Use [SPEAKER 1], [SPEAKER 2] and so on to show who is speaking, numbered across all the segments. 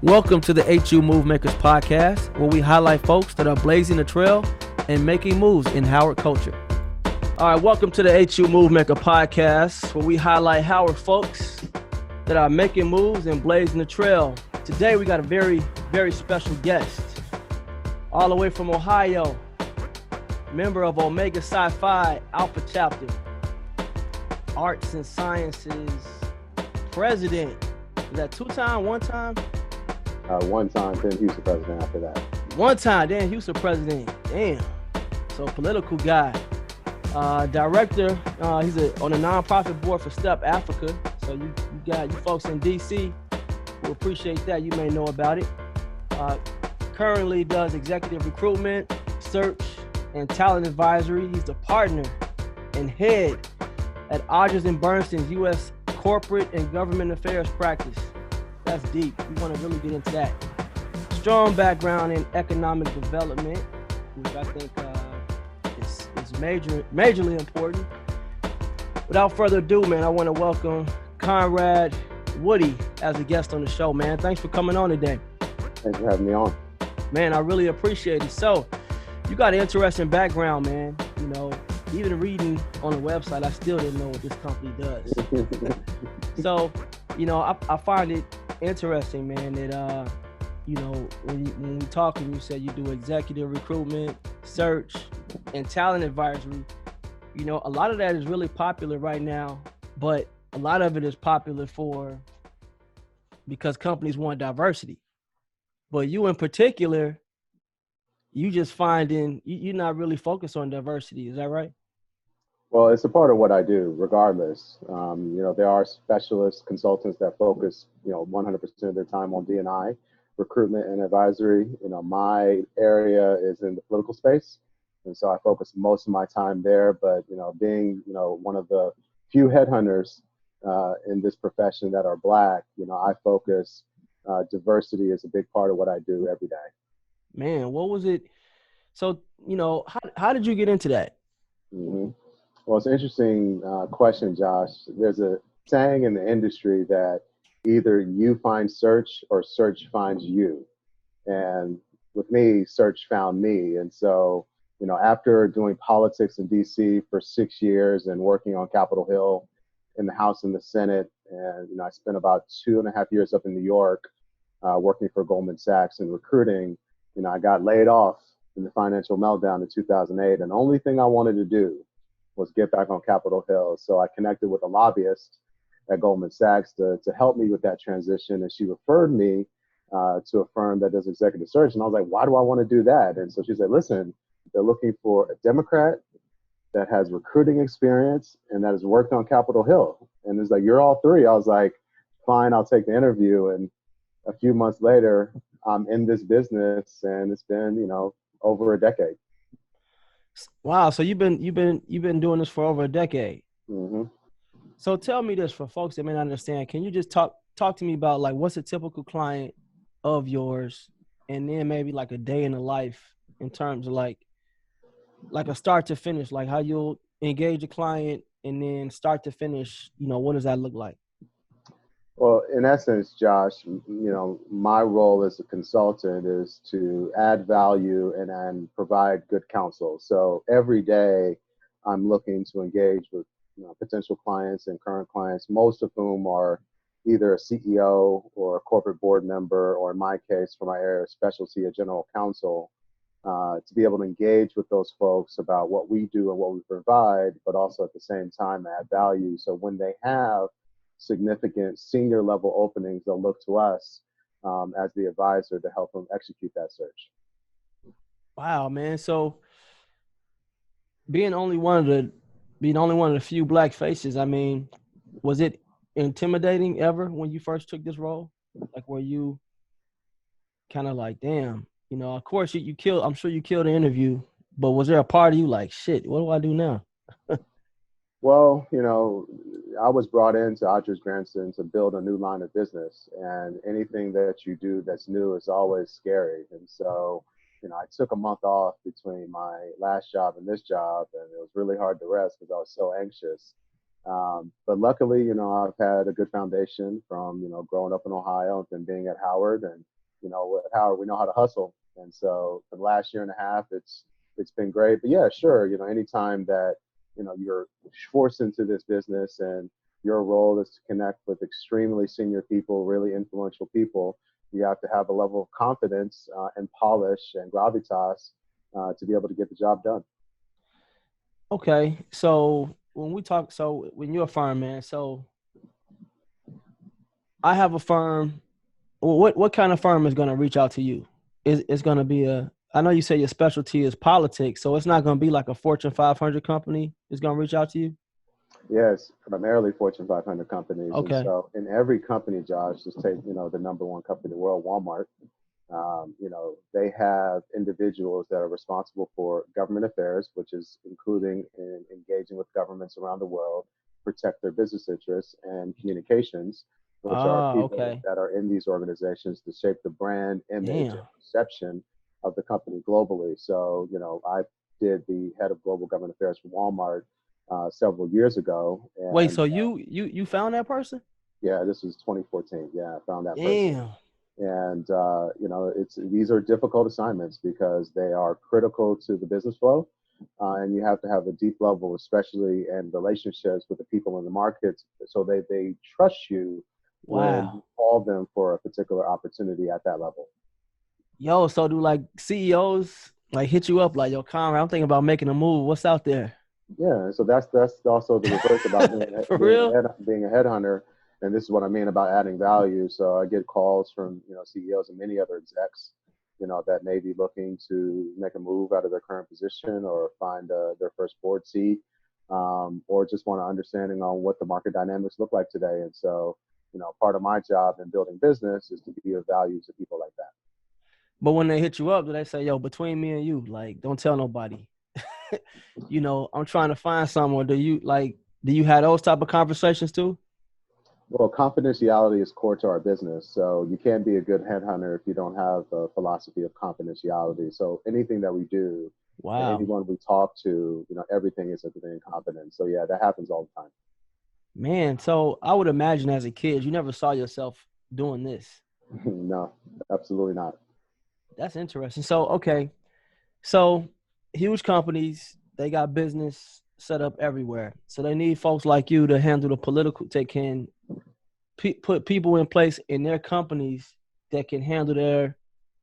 [SPEAKER 1] Welcome to the HU Move Makers podcast, where we highlight folks that are blazing the trail and making moves in Howard culture. All right, welcome to the HU Move Maker podcast, where we highlight Howard folks that are making moves and blazing the trail. Today, we got a very, very special guest, all the way from Ohio, member of Omega Psi Phi Alpha Chapter, Arts and Sciences president. Is that one time?
[SPEAKER 2] One time, then Houston president after that.
[SPEAKER 1] One time, then Houston president. Damn. So political guy. Director, he's on a nonprofit board for Step Africa. So you folks in DC who appreciate that. You may know about it. Currently does executive recruitment, search, and talent advisory. He's the partner and head at Odgers Berndtson's U.S. corporate and government affairs practice. That's deep. We want to really get into that. Strong background in economic development, which I think is majorly important. Without further ado, man, I want to welcome Conrad Woody as a guest on the show, man. Thanks for coming on today.
[SPEAKER 2] Thanks for having me on.
[SPEAKER 1] Man, I really appreciate it. So, you got an interesting background, man. You know, even reading on the website, I still didn't know what this company does. So, you know, I find it interesting, man, that you know, when we talking, you said you do executive recruitment, search, and talent advisory. You know, a lot of that is really popular right now, but a lot of it is popular because companies want diversity. But you in particular, you just finding you're not really focused on diversity. Is that right?
[SPEAKER 2] Well, it's a part of what I do, regardless. You know, there are specialist consultants that focus, 100% of their time on D&I, recruitment and advisory. You know, my area is in the political space, and so I focus most of my time there. But, being, one of the few headhunters in this profession that are Black, I focus diversity is a big part of what I do every day.
[SPEAKER 1] Man, what was it? So, how did you get into that?
[SPEAKER 2] Mm-hmm. Well, it's an interesting question, Josh. There's a saying in the industry that either you find search or search finds you. And with me, search found me. And so, after doing politics in DC for 6 years and working on Capitol Hill in the House and the Senate, and, I spent about 2.5 years up in New York working for Goldman Sachs and recruiting. I got laid off in the financial meltdown in 2008. And the only thing I wanted to do was get back on Capitol Hill. So I connected with a lobbyist at Goldman Sachs to help me with that transition. And she referred me to a firm that does executive search. And I was like, why do I want to do that? And so she said, listen, they're looking for a Democrat that has recruiting experience and that has worked on Capitol Hill. And it's like, you're all three. I was like, fine, I'll take the interview. And a few months later, I'm in this business, and it's been, over a decade.
[SPEAKER 1] Wow. So you've been doing this for over a decade.
[SPEAKER 2] Mm-hmm.
[SPEAKER 1] So tell me this, for folks that may not understand, can you just talk to me about, like, what's a typical client of yours, and then maybe like a day in the life in terms of like a start to finish, like how you'll engage a client and then start to finish, what does that look like?
[SPEAKER 2] Well, in essence, Josh, my role as a consultant is to add value and provide good counsel. So every day I'm looking to engage with potential clients and current clients, most of whom are either a CEO or a corporate board member, or in my case, for my area of specialty, a general counsel, to be able to engage with those folks about what we do and what we provide, but also at the same time add value. So when they have significant senior level openings, they'll look to us as the advisor to help them execute that search.
[SPEAKER 1] Wow, man. So being only one of the few Black faces, I mean, was it intimidating ever when you first took this role? Like, were you kind of like, damn, of course I'm sure you killed the interview, but was there a part of you like, shit, what do I do now?
[SPEAKER 2] Well, I was brought into Odgers Berndtson to build a new line of business, and anything that you do that's new is always scary. And so, I took a month off between my last job and this job, and it was really hard to rest because I was so anxious. But luckily, I've had a good foundation from, growing up in Ohio and then being at Howard, and Howard, we know how to hustle. And so for the last year and a half, it's been great. But yeah, sure, anytime that you're forced into this business and your role is to connect with extremely senior people, really influential people, you have to have a level of confidence and polish and gravitas to be able to get the job done.
[SPEAKER 1] Okay, so when you're a firm, man, so I have a firm. What kind of firm is going to reach out to you? It's going to be I know you say your specialty is politics, so it's not going to be like a Fortune 500 company is going to reach out to you?
[SPEAKER 2] Yes, primarily Fortune 500 companies. And
[SPEAKER 1] Okay.
[SPEAKER 2] so in every company, Josh, just take, the number one company in the world, Walmart, they have individuals that are responsible for government affairs, which is including in engaging with governments around the world, protect their business interests, and communications, which are people
[SPEAKER 1] Okay.
[SPEAKER 2] that are in these organizations to shape the brand, image, and
[SPEAKER 1] Damn.
[SPEAKER 2] perception of the company globally. So, I did the head of global government affairs for Walmart several years ago,
[SPEAKER 1] Wait,
[SPEAKER 2] and
[SPEAKER 1] so you found that person?
[SPEAKER 2] yeah, this was 2014. Yeah, I found that person.
[SPEAKER 1] Damn.
[SPEAKER 2] And these are difficult assignments because they are critical to the business flow, and you have to have a deep level, especially in relationships with the people in the markets, so they trust you when you
[SPEAKER 1] Wow.
[SPEAKER 2] call them for a particular opportunity at that level.
[SPEAKER 1] Yo, so do like CEOs like hit you up like, yo, Conrad, I'm thinking about making a move. What's out there?
[SPEAKER 2] Yeah, so that's also the reverse about being
[SPEAKER 1] For real?
[SPEAKER 2] being a headhunter, and this is what I mean about adding value. So I get calls from CEOs and many other execs, that may be looking to make a move out of their current position or find their first board seat, or just want an understanding on what the market dynamics look like today. And so, part of my job in building business is to be of value to people like that.
[SPEAKER 1] But when they hit you up, do they say, yo, between me and you, like, don't tell nobody? I'm trying to find someone. Do you have those type of conversations too?
[SPEAKER 2] Well, confidentiality is core to our business. So you can't be a good headhunter if you don't have a philosophy of confidentiality. So anything that we do and
[SPEAKER 1] Wow.
[SPEAKER 2] anyone we talk to, everything is in confidence. So yeah, that happens all the time.
[SPEAKER 1] Man, so I would imagine as a kid, you never saw yourself doing this.
[SPEAKER 2] No, absolutely not.
[SPEAKER 1] That's interesting. So, okay. So huge companies, they got business set up everywhere. So they need folks like you to handle the political, they can put people in place in their companies that can handle their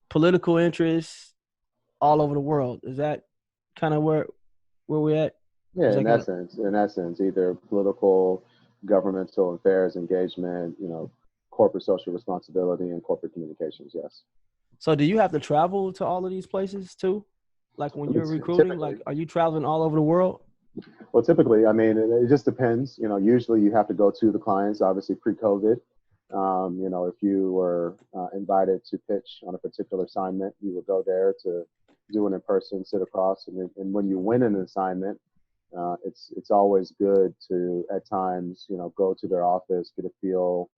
[SPEAKER 1] political interests all over the world. Is that kind of where we're at? Is
[SPEAKER 2] Yeah,
[SPEAKER 1] that kind of
[SPEAKER 2] in essence, either political, governmental affairs engagement, corporate social responsibility and corporate communications. Yes.
[SPEAKER 1] so do you have to travel to all of these places too? Like when
[SPEAKER 2] I mean,
[SPEAKER 1] you're recruiting,
[SPEAKER 2] typically,
[SPEAKER 1] like are you traveling all over the world?
[SPEAKER 2] Well, typically, I mean, it just depends. Usually you have to go to the clients, obviously pre-COVID. If you were invited to pitch on a particular assignment, you would go there to do it in person, sit across, and when you win an assignment, it's always good to at times, go to their office, get a feel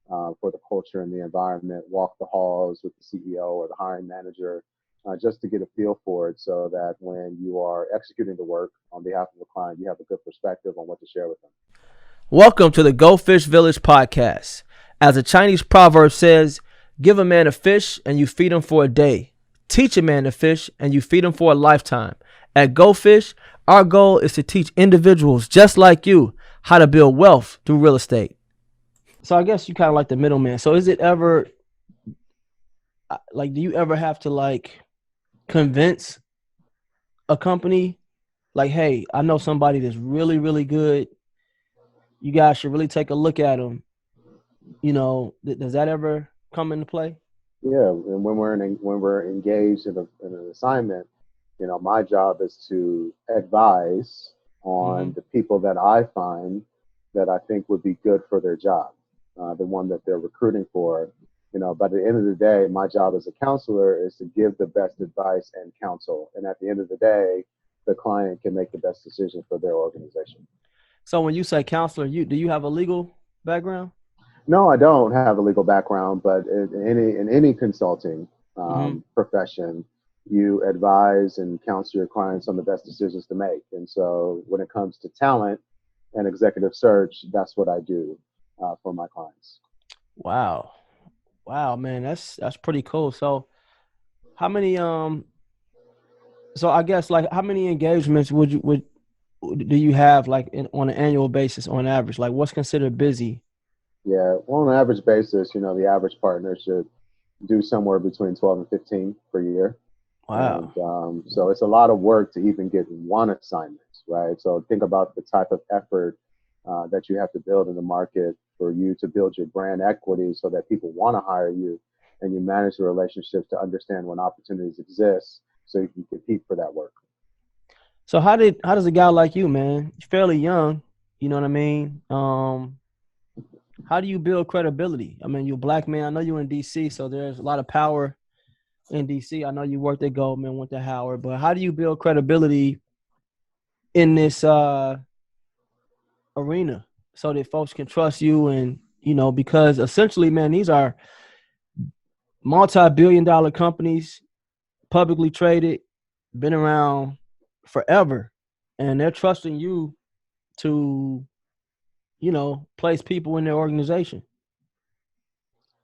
[SPEAKER 2] for the culture and the environment, walk the halls with the CEO or the hiring manager, just to get a feel for it so that when you are executing the work on behalf of the client, you have a good perspective on what to share with them.
[SPEAKER 1] Welcome to the Go Fish Village podcast. As a Chinese proverb says, give a man a fish and you feed him for a day. Teach a man to fish and you feed him for a lifetime. At Go Fish, our goal is to teach individuals just like you how to build wealth through real estate. So I guess you kind of like the middleman. So is it ever like, do you ever have to like convince a company like, hey, I know somebody that's really, really good. You guys should really take a look at them. Does that ever come into play?
[SPEAKER 2] Yeah, and when we're engaged in an assignment, my job is to advise
[SPEAKER 1] Mm-hmm.
[SPEAKER 2] on the people that I find that I think would be good for their job, the one that they're recruiting for. But at the end of the day, my job as a counselor is to give the best advice and counsel. And at the end of the day, the client can make the best decision for their organization.
[SPEAKER 1] So when you say counselor, do you have a legal background?
[SPEAKER 2] No, I don't have a legal background, but in any consulting
[SPEAKER 1] Mm-hmm.
[SPEAKER 2] profession, you advise and counsel your clients on the best decisions to make. And so, when it comes to talent and executive search, that's what I do for my clients.
[SPEAKER 1] Wow. Wow, man, that's pretty cool. So how many so I guess like how many engagements would do you have like on an annual basis on average? Like what's considered busy?
[SPEAKER 2] Yeah, well, on an average basis, the average partner should do somewhere between 12 and 15 per year. And
[SPEAKER 1] Wow.
[SPEAKER 2] so it's a lot of work to even get one assignment, right? So think about the type of effort that you have to build in the market for you to build your brand equity so that people want to hire you, and you manage the relationships to understand when opportunities exist so you can compete for that work.
[SPEAKER 1] So how does a guy like you, man, you're fairly young, you know what I mean? How do you build credibility? I mean, you're a black man. I know you're in DC, so there's a lot of power in DC. I know you worked at Goldman, went to Howard, but how do you build credibility in this arena so that folks can trust you? And because essentially, man, these are multi-billion-dollar companies, publicly traded, been around forever, and they're trusting you to place people in their organization.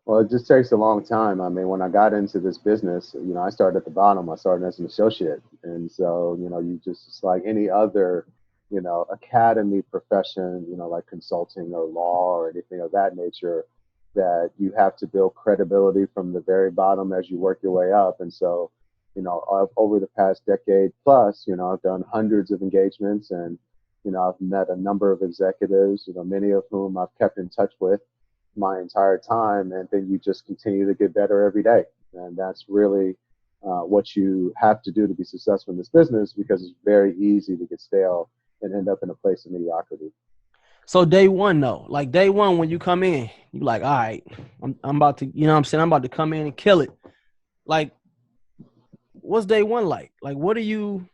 [SPEAKER 2] Well, it just takes a long time. I mean, when I got into this business, I started at the bottom. I started as an associate. And so, you just, it's like any other, academy profession, like consulting or law or anything of that nature, that you have to build credibility from the very bottom as you work your way up. And so, over the past decade plus, I've done hundreds of engagements, and, I've met a number of executives, many of whom I've kept in touch with my entire time, and then you just continue to get better every day. And that's really what you have to do to be successful in this business, because it's very easy to get stale and end up in a place of mediocrity.
[SPEAKER 1] So day one though, like day one when you come in, you like, all right, I'm about to, what I'm saying, I'm about to come in and kill it. Like, what's day one like? Like, what are you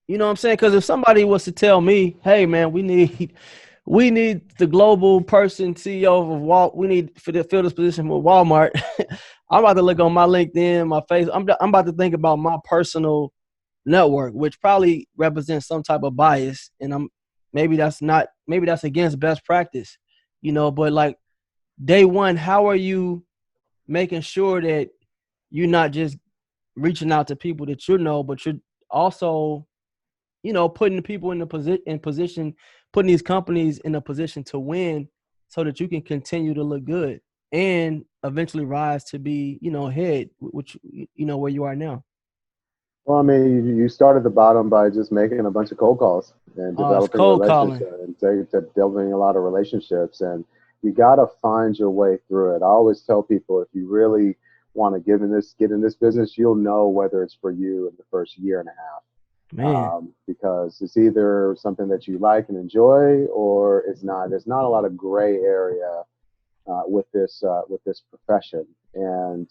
[SPEAKER 1] know what I'm saying? Because if somebody was to tell me, hey man, we need the global person, CEO of Walt, we need for to fill this position with Walmart. I'm about to look on my LinkedIn, my face. I'm about to think about my personal network, which probably represents some type of bias, and maybe that's against best practice, But like day one, how are you making sure that you're not just reaching out to people that but you're also putting the people in the position, putting these companies in a position to win, so that you can continue to look good and eventually rise to be head, which where you are now.
[SPEAKER 2] Well, I mean, you start at the bottom by just making a bunch of cold calls and
[SPEAKER 1] It's
[SPEAKER 2] developing
[SPEAKER 1] cold
[SPEAKER 2] relationships
[SPEAKER 1] calling.
[SPEAKER 2] and developing a lot of relationships. And you got to find your way through it. I always tell people, if you really want to get in this business, you'll know whether it's for you in the first year and a half.
[SPEAKER 1] Man.
[SPEAKER 2] Because it's either something that you like and enjoy, or it's not. There's not a lot of gray area with this profession, and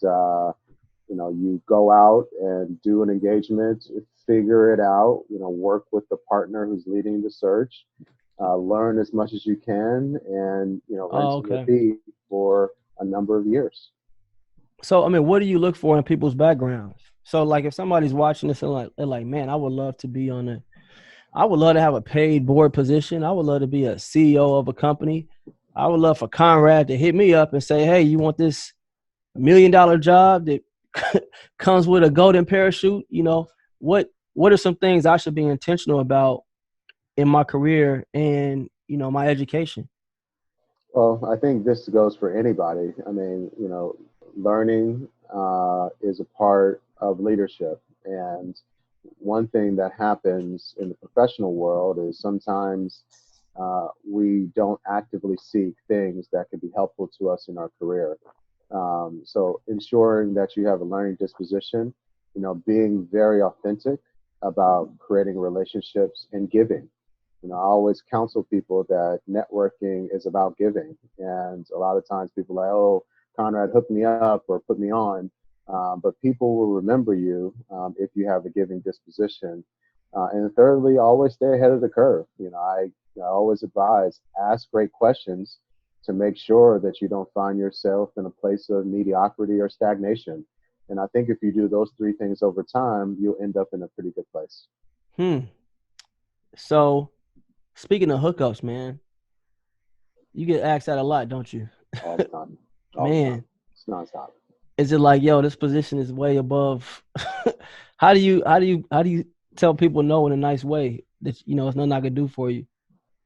[SPEAKER 2] you go out and do an engagement, figure it out, work with the partner who's leading the search, learn as much as you can, and
[SPEAKER 1] Oh,
[SPEAKER 2] rinse and
[SPEAKER 1] okay.
[SPEAKER 2] repeat for a number of years.
[SPEAKER 1] So I mean, what do you look for in people's backgrounds? So like if somebody's watching this and they're like, man, I would love to have a paid board position. I would love to be a CEO of a company. I would love for Conrad to hit me up and say, hey, you want this $1 million job that comes with a golden parachute? What are some things I should be intentional about in my career and my education?
[SPEAKER 2] Well, I think this goes for anybody. I mean, learning is a part of leadership. And one thing that happens in the professional world is sometimes we don't actively seek things that can be helpful to us in our career. So ensuring that you have a learning disposition, being very authentic about creating relationships and giving. I always counsel people that networking is about giving. And a lot of times people are like, oh, Conrad hooked me up or put me on. But people will remember you if you have a giving disposition. And thirdly, always stay ahead of the curve. I always advise, ask great questions to make sure that you don't find yourself in a place of mediocrity or stagnation. And I think if you do those three things over time, you'll end up in a pretty good place.
[SPEAKER 1] Hmm. So speaking of hookups, man, you get asked that a lot, don't you?
[SPEAKER 2] All the time. All the
[SPEAKER 1] Man,
[SPEAKER 2] time. It's nonstop.
[SPEAKER 1] Is it like, yo, this position is way above? How do you tell people no in a nice way that it's nothing I can do for you?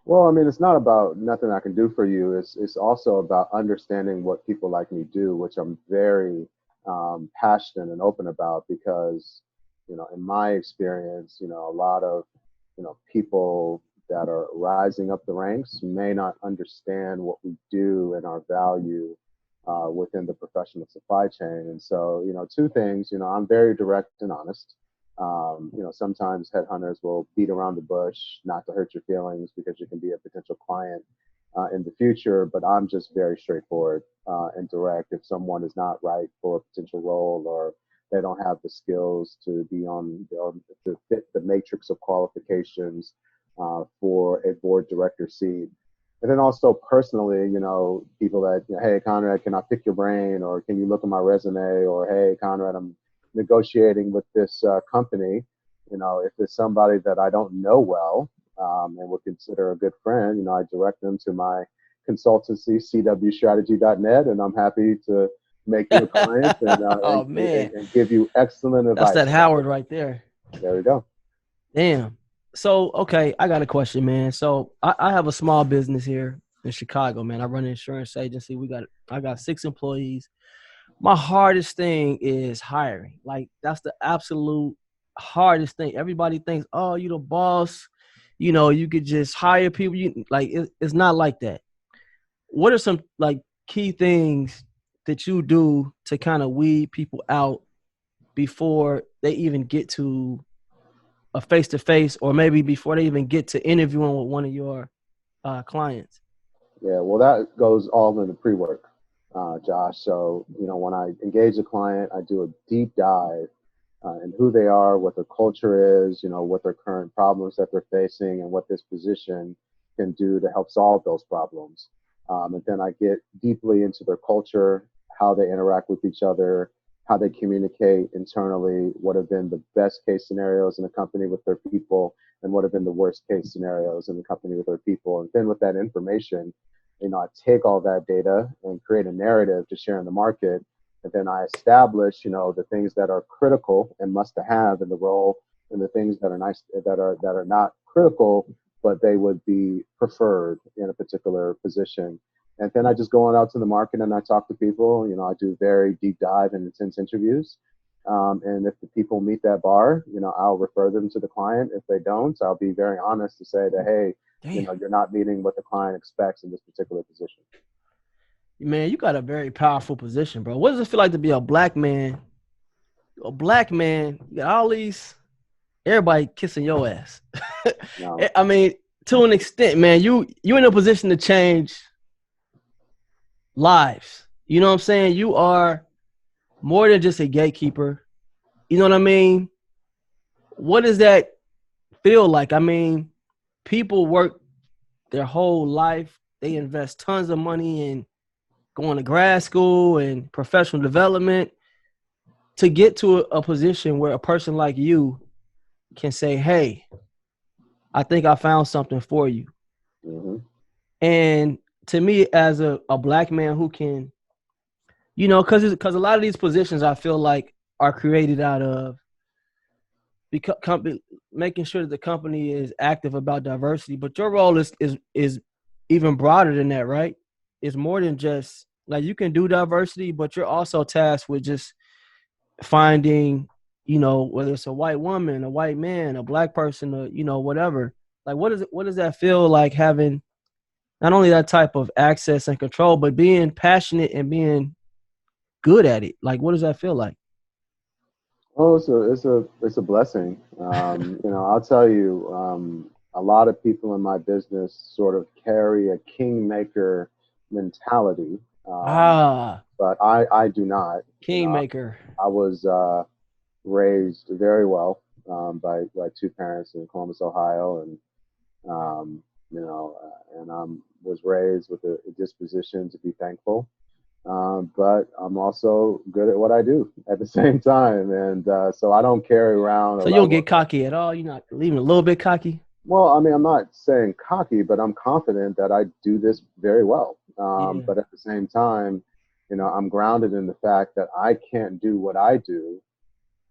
[SPEAKER 2] Well, I mean, it's not about nothing I can do for you. It's also about understanding what people like me do, which I'm very passionate and open about because, in my experience, a lot of, people that are rising up the ranks may not understand what we do and our value within the professional supply chain. And so, two things, I'm very direct and honest. Sometimes headhunters will beat around the bush, not to hurt your feelings because you can be a potential client in the future. But I'm just very straightforward and direct. If someone is not right for a potential role or they don't have the skills to be to fit the matrix of qualifications for a board director seat. And then also personally, people that, hey, Conrad, can I pick your brain? Or can you look at my resume? Or, hey, Conrad, I'm negotiating with this company. If it's somebody that I don't know well and would consider a good friend, I direct them to my consultancy, cwstrategy.net, and I'm happy to make you a client
[SPEAKER 1] Oh man,
[SPEAKER 2] and give you excellent
[SPEAKER 1] that's
[SPEAKER 2] advice.
[SPEAKER 1] that Howard right there.
[SPEAKER 2] There we go.
[SPEAKER 1] Damn. So, okay, I got a question, man. So, I have a small business here in Chicago, man. I run an insurance agency. I got 6 employees. My hardest thing is hiring. Like, that's the absolute hardest thing. Everybody thinks, oh, you the boss. You could just hire people. It's not like that. What are some like key things that you do to kind of weed people out before they even get to a face-to-face, or maybe before they even get to interviewing with one of your clients?
[SPEAKER 2] Yeah, well, that goes all in the pre-work, Josh. So, when I engage a client, I do a deep dive in who they are, what their culture is, what their current problems that they're facing, and what this position can do to help solve those problems. And then I get deeply into their culture, how they interact with each other, how they communicate internally, what have been the best case scenarios in a company with their people, and what have been the worst case scenarios in the company with their people. And then with that information, I take all that data and create a narrative to share in the market. And then I establish, the things that are critical and must to have in the role, and the things that are nice, that are not critical, but they would be preferred in a particular position. And then I just go on out to the market and I talk to people. I do very deep dive and intense interviews. And if the people meet that bar, I'll refer them to the client. If they don't, I'll be very honest to say that, hey,
[SPEAKER 1] Damn,
[SPEAKER 2] you're not meeting what the client expects in this particular position.
[SPEAKER 1] man, you got a very powerful position, bro. What does it feel like to be a black man? A black man, you got all these, everybody kissing your ass.
[SPEAKER 2] No,
[SPEAKER 1] I mean, to an extent, man, you in a position to change lives. You know what I'm saying? You are more than just a gatekeeper. You know what I mean? What does that feel like? I mean, people work their whole life. They invest tons of money in going to grad school and professional development to get to a position where a person like you can say, hey, I think I found something for you.
[SPEAKER 2] hmm
[SPEAKER 1] And to me, as a black man who can, because a lot of these positions I feel like are created out of making sure that the company is active about diversity. But your role is even broader than that, right? It's more than just like you can do diversity, but you're also tasked with just finding, whether it's a white woman, a white man, a black person, or whatever. Like, what does that feel like having not only that type of access and control, but being passionate and being good at it? Like, what does that feel like?
[SPEAKER 2] Oh, it's a blessing. I'll tell you, a lot of people in my business sort of carry a kingmaker mentality, um,
[SPEAKER 1] Ah,
[SPEAKER 2] but I do not.
[SPEAKER 1] kingmaker.
[SPEAKER 2] I was raised very well by two parents in Columbus, Ohio, and and I was raised with a disposition to be thankful. But I'm also good at what I do at the same time, and so I don't carry around a
[SPEAKER 1] So you don't
[SPEAKER 2] level.
[SPEAKER 1] get cocky at all. You're not even a little bit cocky.
[SPEAKER 2] Well, I mean, I'm not saying cocky, but I'm confident that I do this very well.
[SPEAKER 1] Yeah.
[SPEAKER 2] But at the same time, I'm grounded in the fact that I can't do what I do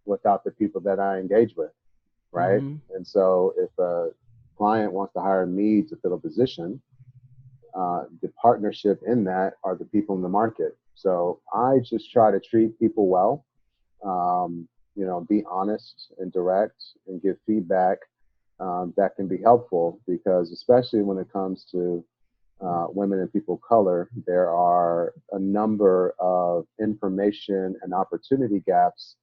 [SPEAKER 2] without the people that I engage with, right?
[SPEAKER 1] Mm-hmm.
[SPEAKER 2] And so if a client wants to hire me to fill a position, the partnership in that are the people in the market. So I just try to treat people well, be honest and direct and give feedback that can be helpful, because especially when it comes to women and people of color, there are a number of information and opportunity gaps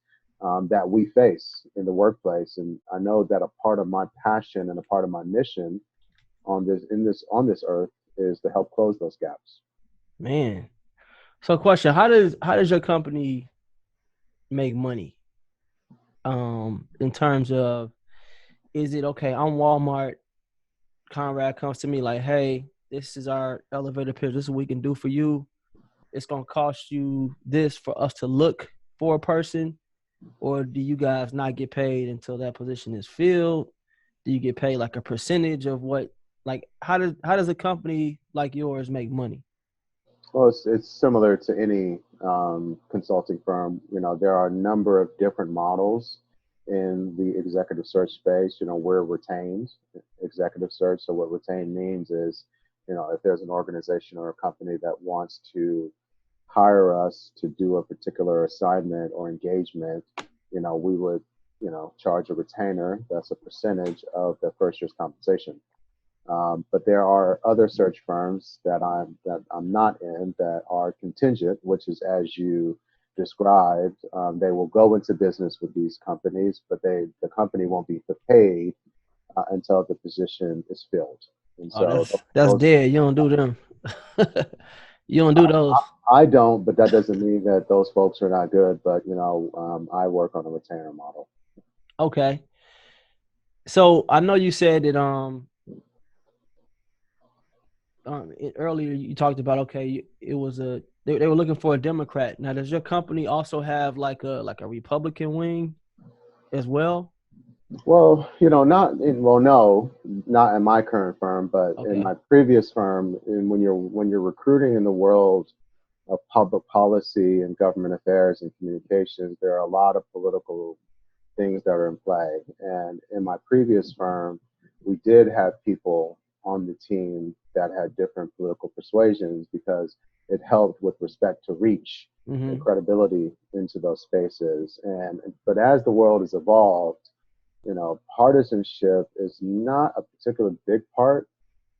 [SPEAKER 2] that we face in the workplace. And I know that a part of my passion and a part of my mission on this earth is to help close those gaps.
[SPEAKER 1] Man. So question, how does your company make money? In terms of, is it okay, I'm Walmart, Conrad comes to me like, hey, this is our elevator pitch. This is what we can do for you. It's gonna cost you this for us to look for a person, or do you guys not get paid until that position is filled? Do you get paid like a percentage of what? Like, how does a company like yours make money?
[SPEAKER 2] Well, it's similar to any consulting firm. There are a number of different models in the executive search space. We're retained executive search. So what retained means is, if there's an organization or a company that wants to hire us to do a particular assignment or engagement, we would, charge a retainer. That's a percentage of the first year's compensation. But there are other search firms that I'm not in that are contingent, which is as you described. They will go into business with these companies, but the company won't be paid until the position is filled. And
[SPEAKER 1] Oh,
[SPEAKER 2] so
[SPEAKER 1] that's
[SPEAKER 2] those,
[SPEAKER 1] dead. You don't do them. You don't do those.
[SPEAKER 2] I don't, but that doesn't mean that those folks are not good. But I work on a retainer model.
[SPEAKER 1] Okay. So I know you said that earlier you talked about, okay, it was they were looking for a Democrat. Now, does your company also have like a Republican wing as well?
[SPEAKER 2] Well, no, not in my current firm, but in
[SPEAKER 1] Okay.
[SPEAKER 2] my previous firm. And when you're recruiting in the world of public policy and government affairs and communications, there are a lot of political things that are in play. And in my previous firm, we did have people on the team that had different political persuasions, because it helped with respect to reach and
[SPEAKER 1] Mm-hmm.
[SPEAKER 2] credibility into those spaces. But as the world has evolved, partisanship is not a particular big part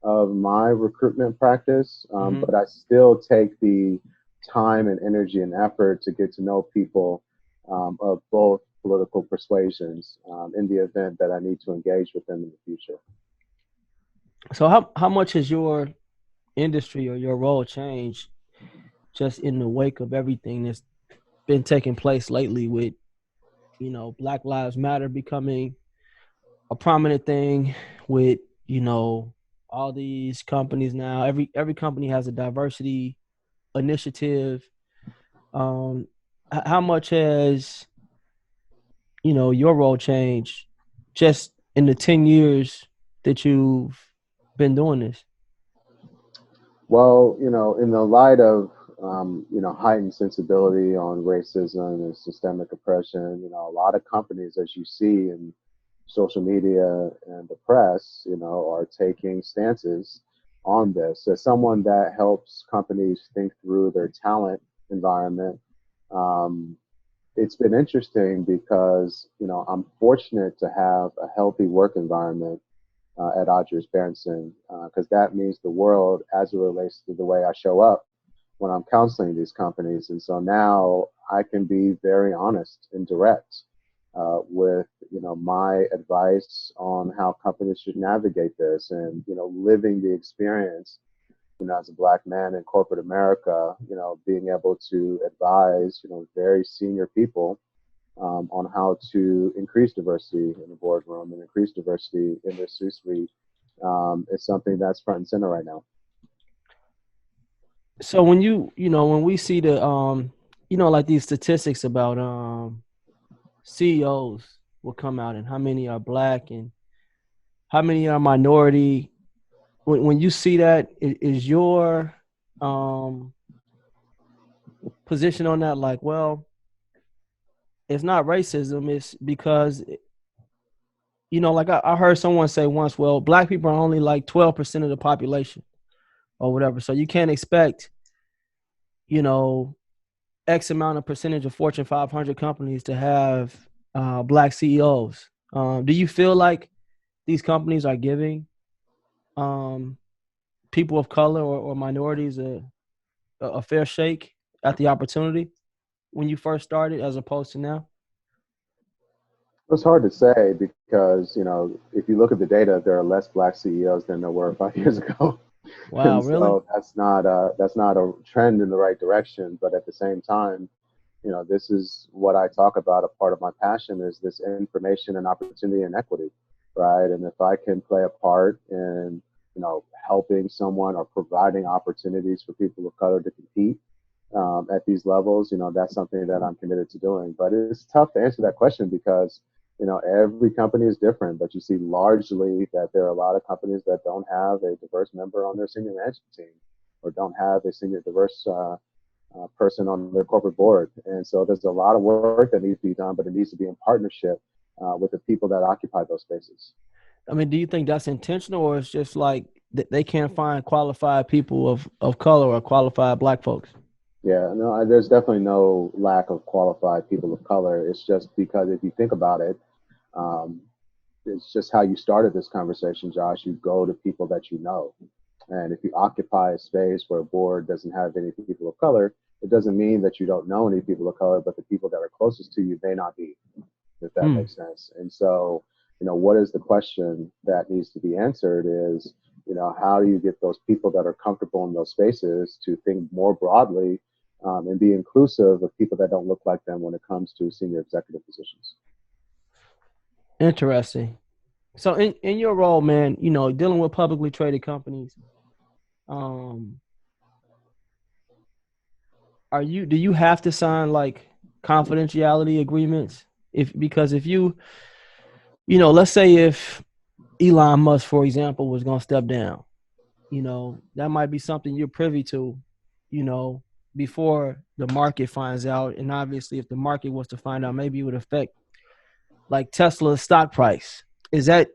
[SPEAKER 2] of my recruitment practice,
[SPEAKER 1] Mm-hmm.
[SPEAKER 2] but I still take the time and energy and effort to get to know people of both political persuasions in the event that I need to engage with them in the future.
[SPEAKER 1] So how much has your industry or your role changed just in the wake of everything that's been taking place lately with, Black Lives Matter becoming a prominent thing, with, all these companies now. Every company has a diversity initiative. How much has, your role changed just in the 10 years that you've been doing this?
[SPEAKER 2] Well, in the light of heightened sensibility on racism and systemic oppression, a lot of companies, as you see in social media and the press, are taking stances on this. As someone that helps companies think through their talent environment, um, it's been interesting because I'm fortunate to have a healthy work environment at Odgers Berndtson, because that means the world as it relates to the way I show up when I'm counseling these companies. And so now I can be very honest and direct with my advice on how companies should navigate this, and living the experience. As a black man in corporate America, being able to advise very senior people on how to increase diversity in the boardroom and increase diversity in the C-suite is something that's front and center right now.
[SPEAKER 1] So when we see the like these statistics about CEOs will come out, and how many are black and how many are minority. When you see that, is your um position on that? Like, well, it's not racism. It's because, like I heard someone say once, well, black people are only like 12% of the population or whatever. So you can't expect, you know, X amount of percentage of Fortune 500 companies to have black CEOs. Do you feel like these companies are giving um, people of color or minorities a fair shake at the opportunity when you first started as opposed to now?
[SPEAKER 2] It's hard to say because, if you look at the data, there are less black CEOs than there were 5 years ago.
[SPEAKER 1] Wow,
[SPEAKER 2] And
[SPEAKER 1] really?
[SPEAKER 2] so that's not a trend in the right direction. But at the same time, this is what I talk about. A part of my passion is this information and opportunity and equity, right? And if I can play a part in, helping someone or providing opportunities for people of color to compete at these levels, that's something that I'm committed to doing. But it's tough to answer that question because, every company is different. But you see largely that there are a lot of companies that don't have a diverse member on their senior management team or don't have a senior diverse person on their corporate board. And so there's a lot of work that needs to be done, but it needs to be in partnership with the people that occupy those spaces.
[SPEAKER 1] I mean, do you think that's intentional or it's just like they can't find qualified people of color or qualified black folks?
[SPEAKER 2] Yeah, no, there's definitely no lack of qualified people of color. It's just because if you think about it, um, it's just how you started this conversation, Josh. You go to people that you know. And if you occupy a space where a board doesn't have any people of color, it doesn't mean that you don't know any people of color, but the people that are closest to you may not be, if that
[SPEAKER 1] Hmm.
[SPEAKER 2] makes sense. And so, what is the question that needs to be answered is, how do you get those people that are comfortable in those spaces to think more broadly and be inclusive of people that don't look like them when it comes to senior executive positions?
[SPEAKER 1] Interesting. So in your role, man, dealing with publicly traded companies, um, do you have to sign like confidentiality agreements? Because if let's say if Elon Musk, for example, was gonna step down, that might be something you're privy to, you know, before the market finds out. And obviously if the market was to find out, maybe it would affect like Tesla's stock price. Is that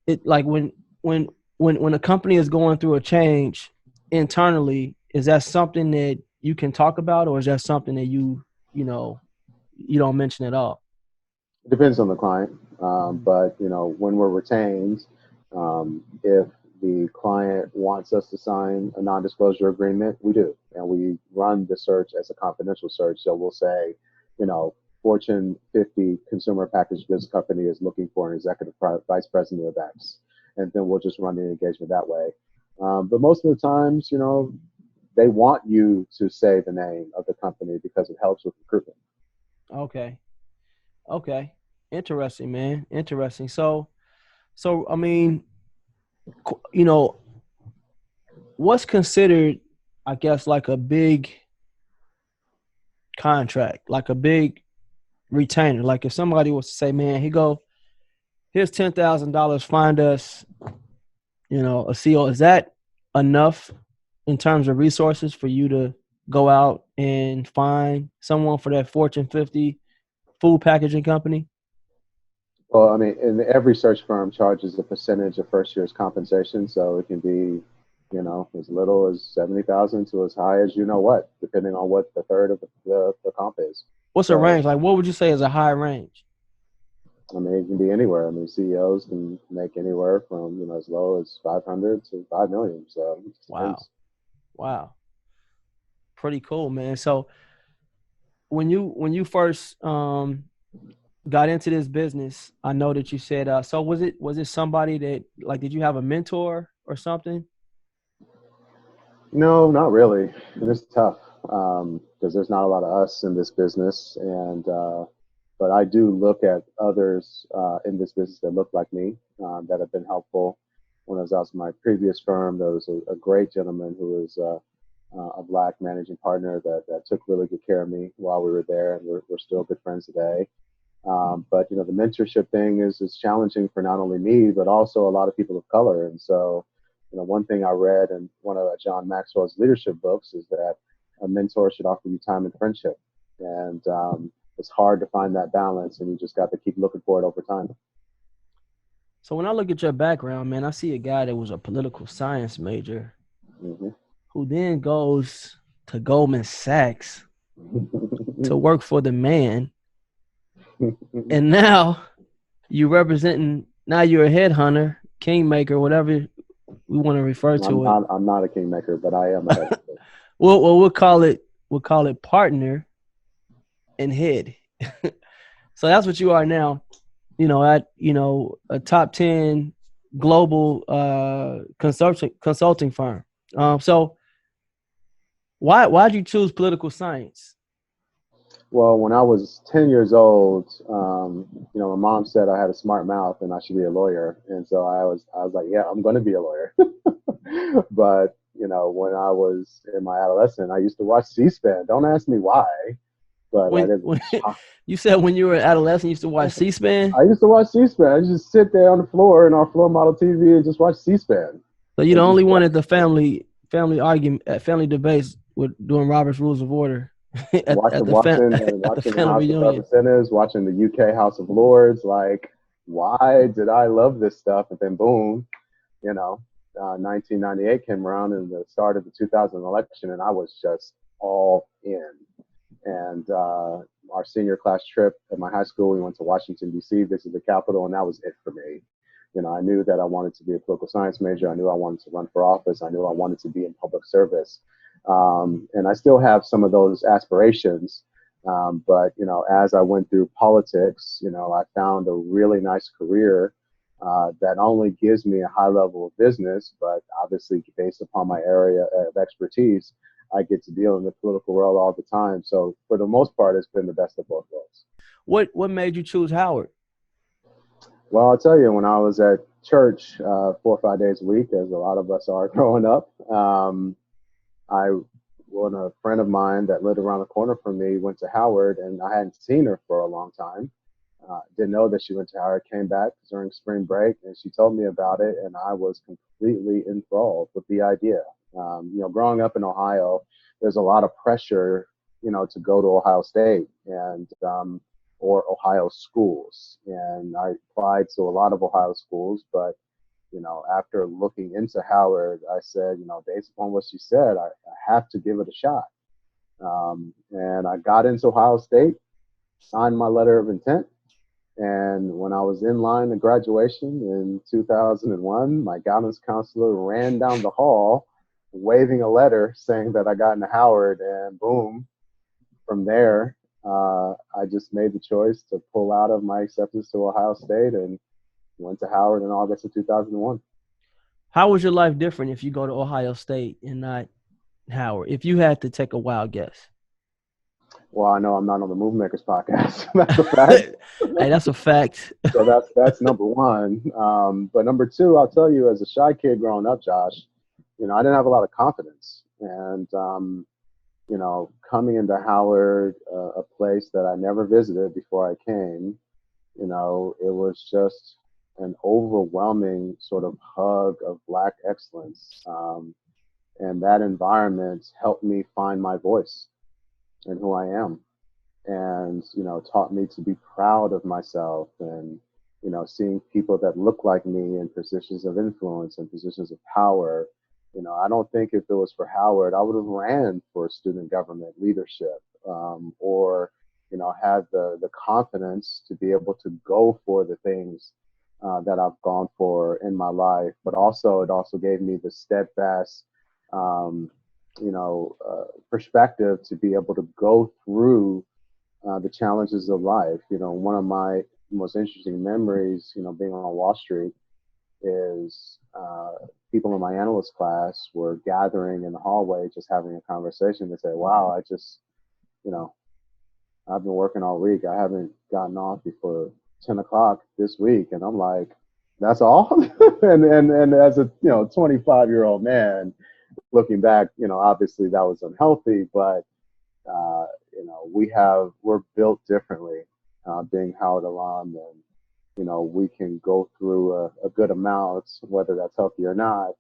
[SPEAKER 1] it like when when a company is going through a change internally, is that something that you can talk about or is that something that you know you don't mention at all?
[SPEAKER 2] It depends on the client, but when we're retained, if the client wants us to sign a non-disclosure agreement, we do, and we run the search as a confidential search. So we'll say, you know, Fortune 50 consumer packaged goods company is looking for an executive vice president of X, and then we'll just run the engagement that way. But most of the times, they want you to say the name of the company because it helps with recruitment.
[SPEAKER 1] Okay. Okay. Interesting, man. Interesting. So I mean, you know, what's considered, I guess, like a big contract, like a big retainer. Like if somebody was to say, man, here's $10,000, find us, a CEO. Is that enough in terms of resources for you to go out and find someone for that Fortune 50 food packaging company?
[SPEAKER 2] Well, I mean, and every search firm charges a percentage of first year's compensation, so it can be, as little as 70,000 to as high as what, depending on what the third of the comp is.
[SPEAKER 1] What's a
[SPEAKER 2] So,
[SPEAKER 1] range? Like, what would you say is a high range?
[SPEAKER 2] I mean, it can be anywhere. I mean, CEOs can make anywhere from as low as 500 to 5 million. So it just
[SPEAKER 1] Wow.
[SPEAKER 2] depends.
[SPEAKER 1] Wow. Pretty cool, man. So when you first got into this business, I know that you said so was it somebody that like did you have a mentor or something?
[SPEAKER 2] No, not really. It is tough because there's not a lot of us in this business, and but I do look at others in this business that look like me that have been helpful. When I was out in my previous firm, there was a great gentleman who was a black managing partner that took really good care of me while we were there, and we're still good friends today. But the mentorship thing is challenging for not only me but also a lot of people of color. And so, one thing I read in one of John Maxwell's leadership books is that a mentor should offer you time and friendship. And it's hard to find that balance, and you just got to keep looking for it over time.
[SPEAKER 1] So when I look at your background, man, I see a guy that was a political science major
[SPEAKER 2] Mm-hmm.
[SPEAKER 1] who then goes to Goldman Sachs to work for the man. And now you're a headhunter, kingmaker, whatever we want to refer to it.
[SPEAKER 2] I'm not a kingmaker, but I am a headhunter.
[SPEAKER 1] Well, we'll call it partner and head. So that's what you are now, at a top 10 global consulting firm. So why'd you choose political science?
[SPEAKER 2] Well, when I was 10 years old, my mom said I had a smart mouth and I should be a lawyer, and so I was like, yeah, I'm going to be a lawyer. But when I was in my adolescence, I used to watch C-SPAN. Don't ask me why, but
[SPEAKER 1] You said when you were an adolescent, you used to watch C-SPAN.
[SPEAKER 2] I used to watch C-SPAN. I used to sit there on the floor in our floor model TV and just watch C-SPAN.
[SPEAKER 1] So you the only one at the family argument at family debates with doing Robert's Rules of Order.
[SPEAKER 2] watching the House of Representatives, watching the UK House of Lords. Like, why did I love this stuff? And then boom, 1998 came around and the start of the 2000 election, and I was just all in. And our senior class trip at my high school, we went to Washington, D.C., visited the Capitol, and that was it for me. I knew that I wanted to be a political science major. I knew I wanted to run for office. I knew I wanted to be in public service. And I still have some of those aspirations. But, as I went through politics, I found a really nice career that not only gives me a high level of business, but obviously based upon my area of expertise, I get to deal in the political world all the time. So for the most part, it's been the best of both worlds.
[SPEAKER 1] What made you choose Howard?
[SPEAKER 2] Well, I'll tell you, when I was at church 4 or 5 days a week, as a lot of us are growing up, when a friend of mine that lived around the corner from me went to Howard, and I hadn't seen her for a long time. Didn't know that she went to Howard, came back during spring break, and she told me about it, and I was completely enthralled with the idea. Growing up in Ohio, there's a lot of pressure, to go to Ohio State and or Ohio schools. And I applied to a lot of Ohio schools, but after looking into Howard, I said, based upon what she said, I have to give it a shot. And I got into Ohio State, signed my letter of intent. And when I was in line at graduation in 2001, my guidance counselor ran down the hall waving a letter saying that I got into Howard, and boom, from there, I just made the choice to pull out of my acceptance to Ohio State and went to Howard in August of 2001.
[SPEAKER 1] How was your life different if you go to Ohio State and not Howard? If you had to take a wild guess.
[SPEAKER 2] Well, I know I'm not on the Move Makers podcast. That's a fact.
[SPEAKER 1] Hey, that's a fact.
[SPEAKER 2] So that's number one. But number two, I'll tell you, as a shy kid growing up, Josh, I didn't have a lot of confidence. And, coming into Howard, a place that I never visited before I came, it was just an overwhelming sort of hug of Black excellence. And that environment helped me find my voice and who I am, and taught me to be proud of myself, and seeing people that look like me in positions of influence and positions of power. I don't think if it was for Howard, I would have ran for student government leadership, or had the confidence to be able to go for the things that I've gone for in my life. But also, it also gave me the steadfast perspective to be able to go through the challenges of life. One of my most interesting memories, being on Wall Street, is people in my analyst class were gathering in the hallway, just having a conversation. They say, wow, I've been working all week. I haven't gotten off before 10 o'clock this week. And I'm like, that's all? and as a 25-year-old man, looking back, obviously that was unhealthy, but we're built differently, being Howard alum, and we can go through a good amount, whether that's healthy or not,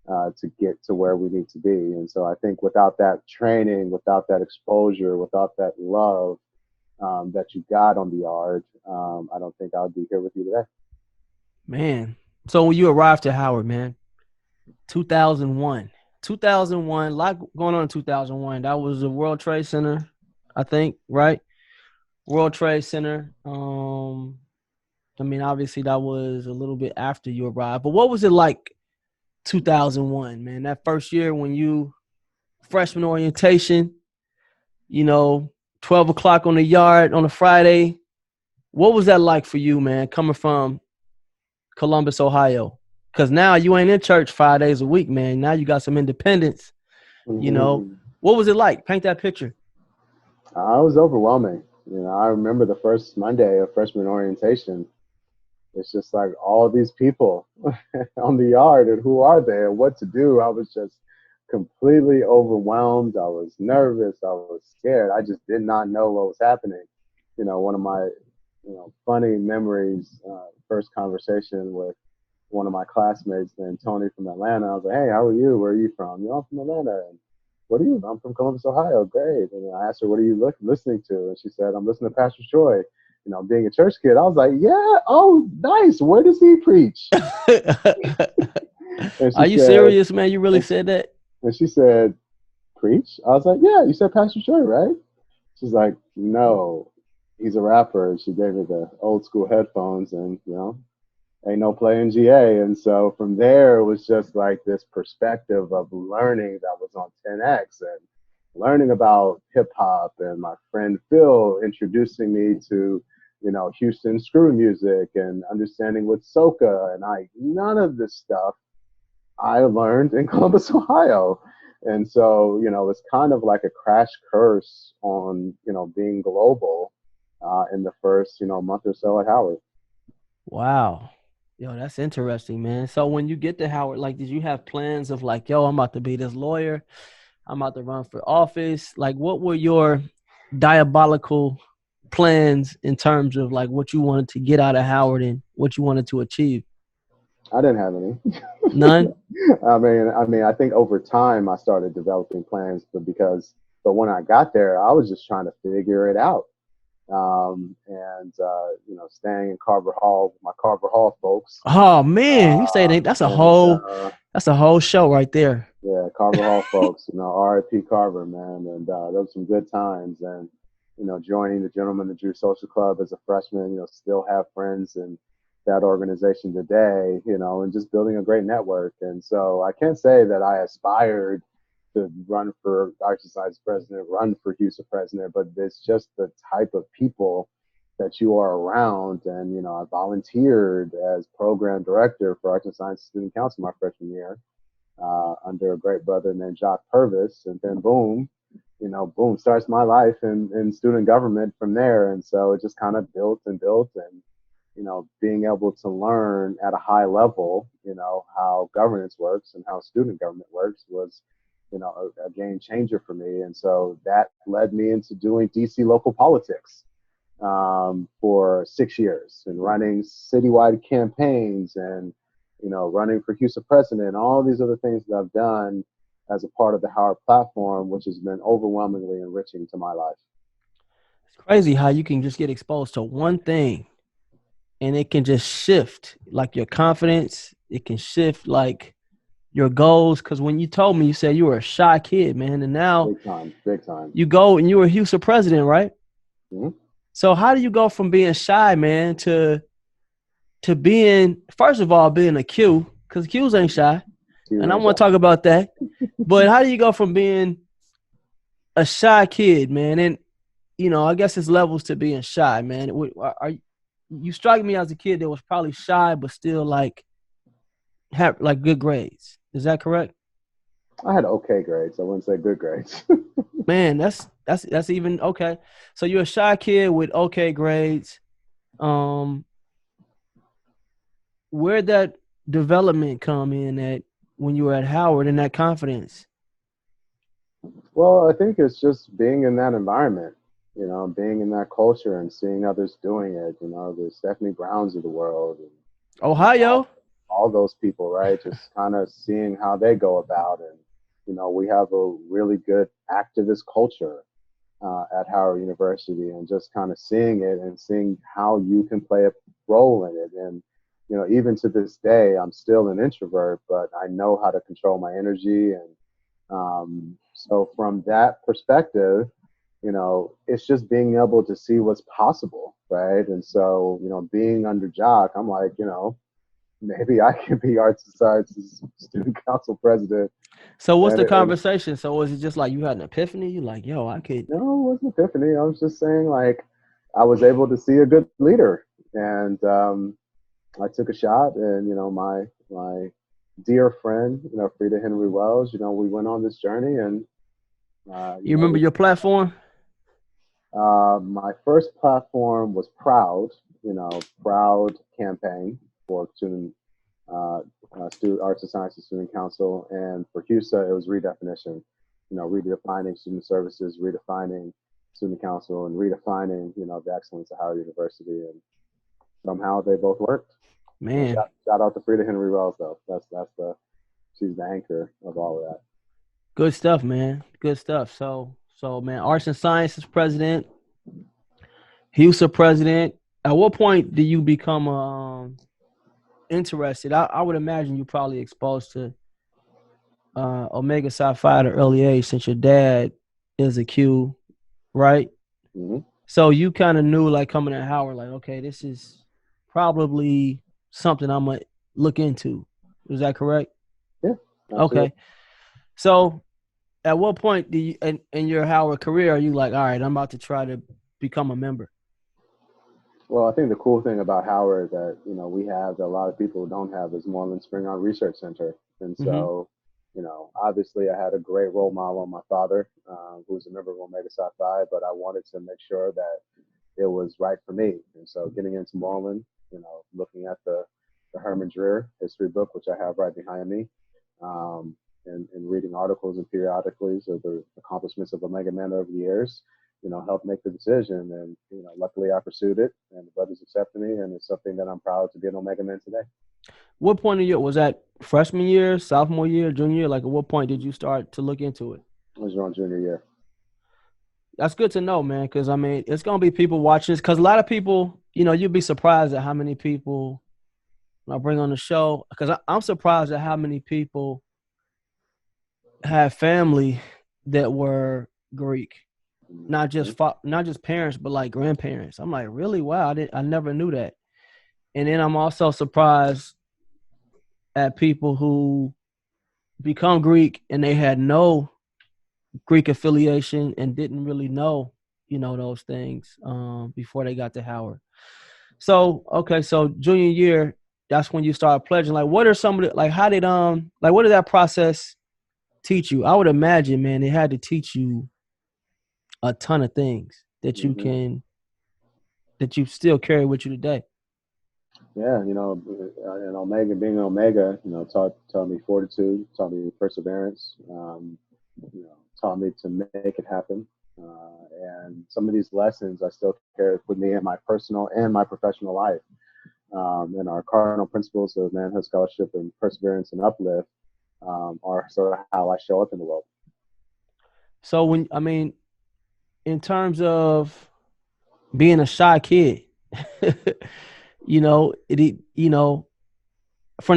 [SPEAKER 2] to get to where we need to be. And so I think without that training, without that exposure, without that love that you got on the yard, I don't think I would be here with you today.
[SPEAKER 1] Man. So when you arrived to Howard, man, 2001. 2001, a lot going on in 2001. That was the World Trade Center, I think, right? World Trade Center. I mean, obviously that was a little bit after you arrived. But what was it like 2001, man? That first year when you freshman orientation, 12 o'clock on the yard on a Friday. What was that like for you, man, coming from Columbus, Ohio? Because now you ain't in church 5 days a week, man. Now you got some independence, you know.
[SPEAKER 2] Mm-hmm.
[SPEAKER 1] What was it like? Paint that picture.
[SPEAKER 2] It was overwhelming. I remember the first Monday of freshman orientation. It's just like all these people on the yard, and who are they and what to do. I was just completely overwhelmed. I was nervous. I was scared. I just did not know what was happening. One of my, funny memories, first conversation with one of my classmates named Tony from Atlanta. I was like, hey, how are you? Where are you from? I'm from Atlanta. And what are you? I'm from Columbus, Ohio. Great. And I asked her, what are you listening to? And she said, I'm listening to Pastor Troy. Being a church kid, I was like, yeah, oh, nice. Where does he preach? And
[SPEAKER 1] Are
[SPEAKER 2] she
[SPEAKER 1] you
[SPEAKER 2] said,
[SPEAKER 1] serious, man? You really said that?
[SPEAKER 2] and she said, preach? I was like, yeah, you said Pastor Troy, right? She's like, no, he's a rapper. And she gave me the old school headphones, and, ain't no playing GA. And so from there, it was just like this perspective of learning that was on 10X and learning about hip hop, and my friend Phil introducing me to, Houston screw music and understanding what soca. And none of this stuff I learned in Columbus, Ohio. And so, it's kind of like a crash course on, being global in the first, month or so at Howard.
[SPEAKER 1] Wow. Yo, that's interesting, man. So when you get to Howard, like, did you have plans of like, yo, I'm about to be this lawyer, I'm about to run for office? Like, what were your diabolical plans in terms of like what you wanted to get out of Howard and what you wanted to achieve?
[SPEAKER 2] I didn't have any.
[SPEAKER 1] None?
[SPEAKER 2] I think over time I started developing plans, but when I got there, I was just trying to figure it out. And staying in Carver Hall with my Carver Hall folks.
[SPEAKER 1] Oh man, you say that
[SPEAKER 2] And
[SPEAKER 1] that's a whole show right there.
[SPEAKER 2] Yeah, Carver Hall folks, R.I.P. Carver, man. And those were some good times. And, joining the Gentlemen of Drew Social Club as a freshman, still have friends in that organization today, and just building a great network. And so I can't say that I aspired to run for Archdiocese president, run for Houston president, but it's just the type of people that you are around. And, I volunteered as program director for Archdiocese Student Council my freshman year. Under a great brother named Jacques Purvis. And then boom, starts my life in student government from there. And so it just kind of built and built, and, being able to learn at a high level, how governance works and how student government works was, a game changer for me. And so that led me into doing DC local politics for 6 years and running citywide campaigns and, running for Houston president, all these other things that I've done as a part of the Howard platform, which has been overwhelmingly enriching to my life.
[SPEAKER 1] It's crazy how you can just get exposed to one thing and it can just shift like your confidence. It can shift like your goals. Cause when you told me, you said you were a shy kid, man. And now
[SPEAKER 2] big time.
[SPEAKER 1] You go and you were Houston president, right?
[SPEAKER 2] Mm-hmm.
[SPEAKER 1] So how do you go from being shy, man, to being, first of all, being a Q, because Qs ain't shy. And I want to talk about that. But how do you go from being a shy kid, man? And, I guess it's levels to being shy, man. You strike me as a kid that was probably shy, but still have like good grades. Is that correct?
[SPEAKER 2] I had okay grades. I wouldn't say good grades.
[SPEAKER 1] Man, that's even okay. So you're a shy kid with okay grades. Where'd that development come in at when you were at Howard and that confidence?
[SPEAKER 2] Well, I think it's just being in that environment, being in that culture and seeing others doing it. The Stephanie Browns of the world. And
[SPEAKER 1] Ohio?
[SPEAKER 2] all those people, right? Just kind of seeing how they go about, and we have a really good activist culture at Howard University, and just kind of seeing it and seeing how you can play a role in it. And even to this day, I'm still an introvert, but I know how to control my energy. And so from that perspective, it's just being able to see what's possible, right? And so, being under Jock, I'm like, maybe I can be Arts and Sciences Student Council president.
[SPEAKER 1] So what's
[SPEAKER 2] And,
[SPEAKER 1] the
[SPEAKER 2] and
[SPEAKER 1] conversation? So was it just like you had an epiphany? You like, yo, I could.
[SPEAKER 2] no, it wasn't epiphany. I was just saying, like, I was able to see a good leader, and I took a shot. And my dear friend, Frida Henry Wells, we went on this journey, and
[SPEAKER 1] You remember your platform?
[SPEAKER 2] my first platform was Proud, Proud campaign for student arts and sciences student council, and for HUSA it was redefinition, redefining student services, redefining student council, and redefining the excellence of Howard University, and somehow they both worked.
[SPEAKER 1] Man,
[SPEAKER 2] Shout out to Frida Henry Wells though. She's the anchor of all of that.
[SPEAKER 1] good stuff, man. Good stuff. So man, Arts and Sciences president, HUSA president. At what point do you become interested? I would imagine you probably exposed to Omega Psi Phi at an early age, since your dad is a Q, right?
[SPEAKER 2] Mm-hmm.
[SPEAKER 1] So you kind of knew, like, coming to Howard, like, okay, this is probably something I'm gonna look into. Is that correct?
[SPEAKER 2] Yeah. Absolutely.
[SPEAKER 1] Okay. So at what point do you, in your Howard career, are you like, all right, I'm about to try to become a member?
[SPEAKER 2] Well, I think the cool thing about Howard that we have that a lot of people don't have is Moreland Spring on Research Center, and so obviously I had a great role model, my father, who was a member of Omega Psi Phi, but I wanted to make sure that it was right for me, and so getting into Moreland, looking at the Herman Dreer history book, which I have right behind me, and reading articles and periodicals of the accomplishments of Omega Men over the years, helped make the decision. And, luckily I pursued it, and the brothers accepted me, and it's something that I'm proud to be an Omega Man today.
[SPEAKER 1] What point of year was that? Freshman year, sophomore year, junior year? Like, at what point did you start to look into it?
[SPEAKER 2] It was around junior year.
[SPEAKER 1] That's good to know, man, because I mean, it's gonna be people watching this. Because a lot of people, you'd be surprised at how many people I bring on the show. Because I'm surprised at how many people have family that were Greek, not just parents, but like grandparents. I'm like, really? Wow, I never knew that. And then I'm also surprised at people who become Greek and they had no Greek affiliation and didn't really know, those things before they got to Howard. So, okay, so junior year, that's when you start pledging. Like, what are some of the, like, how did, like, what did that process teach you? I would imagine, man, it had to teach you a ton of things that you can, that you still carry with you today.
[SPEAKER 2] Yeah, and Omega, being an Omega, taught me fortitude, taught me perseverance, taught me to make it happen. And some of these lessons I still carry with me in my personal and my professional life. And our cardinal principles of manhood, scholarship, and perseverance and uplift are sort of how I show up in the world.
[SPEAKER 1] So in terms of being a shy kid, from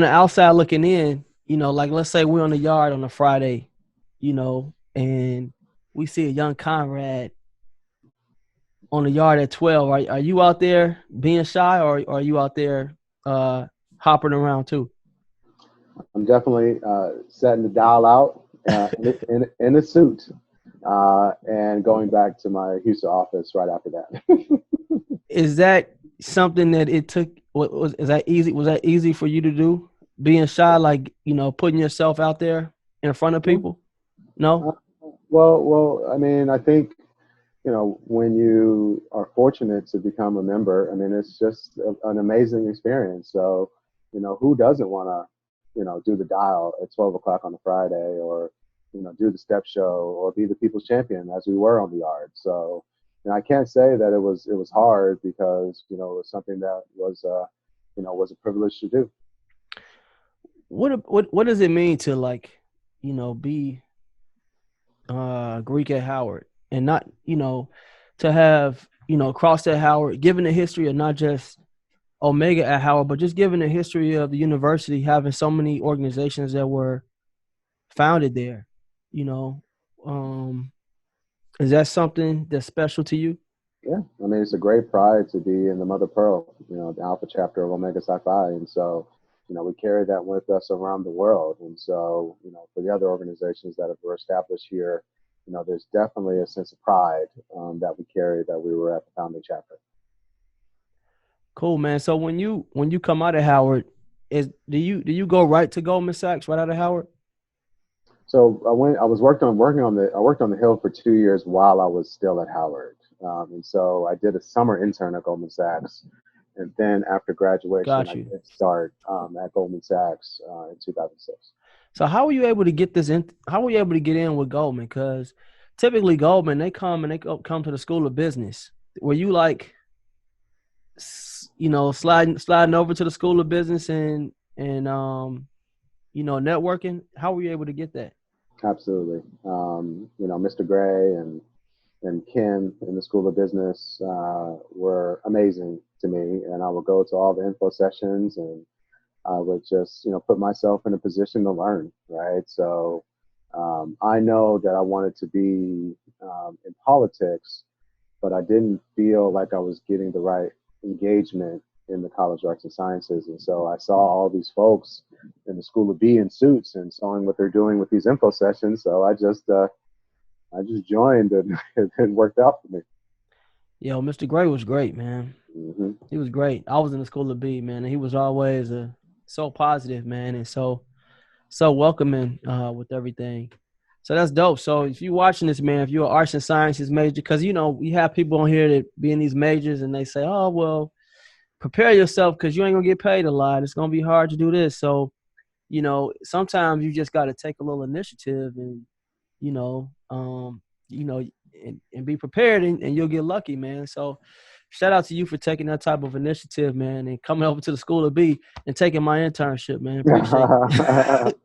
[SPEAKER 1] the outside looking in, like, let's say we're on the yard on a Friday, and we see a young Conrad on the yard at 12. Are you out there being shy, or are you out there hopping around too?
[SPEAKER 2] I'm definitely setting the dial out in a suit and going back to my Houston office right after that.
[SPEAKER 1] Is that something that it took? Is that easy? Was that easy for you to do? Being shy, like, putting yourself out there in front of people? No?
[SPEAKER 2] Well, I mean, I think, when you are fortunate to become a member, I mean, it's just an amazing experience. So, who doesn't want to, do the dial at 12 o'clock on a Friday, or, do the step show, or be the people's champion as we were on the yard. So, I can't say that it was hard, because, it was something that was, was a privilege to do.
[SPEAKER 1] what does it mean to like, be Greek at Howard and not, to have, crossed at Howard, given the history of not just Omega at Howard, but just given the history of the university having so many organizations that were founded there, you know, um, is that something that's special to you?
[SPEAKER 2] Yeah, I mean, it's a great pride to be in the Mother Pearl, the Alpha chapter of Omega Psi Phi. And so, we carry that with us around the world. And so, for the other organizations that were established here, there's definitely a sense of pride that we carry that we were at the founding chapter.
[SPEAKER 1] Cool, man. So when you come out of Howard, do you go right to Goldman Sachs right out of Howard?
[SPEAKER 2] So I worked on the Hill for 2 years while I was still at Howard. And so I did a summer intern at Goldman Sachs. And then after graduation,
[SPEAKER 1] Got
[SPEAKER 2] I
[SPEAKER 1] you.
[SPEAKER 2] did start at Goldman Sachs in 2006.
[SPEAKER 1] So how were you able to get this in? How were you able to get in with Goldman? Because typically Goldman, they come to the School of Business. Were you like, sliding over to the School of Business and networking? How were you able to get that?
[SPEAKER 2] Absolutely. Mr. Gray and Ken in the School of Business were amazing to me. And I would go to all the info sessions and I would just, put myself in a position to learn, right? So I know that I wanted to be in politics, but I didn't feel like I was getting the right engagement in the College of Arts and Sciences. And so I saw all these folks in the School of B in suits and saw what they're doing with these info sessions. So I just joined and it worked out for me.
[SPEAKER 1] Yo, Mr. Gray was great, man.
[SPEAKER 2] Hmm.
[SPEAKER 1] He was great. I was in the School of B, man, and he was always so positive, man, and so welcoming with everything. So that's dope. So if you're watching this, man, if you're an arts and sciences major, because we have people on here that be in these majors and they say, oh well, prepare yourself because you ain't gonna get paid a lot. It's gonna be hard to do this. So, sometimes you just gotta take a little initiative and, you know, um, you know, and be prepared and you'll get lucky, man. So shout out to you for taking that type of initiative, man, and coming over to the School of B and taking my internship, man. Appreciate it.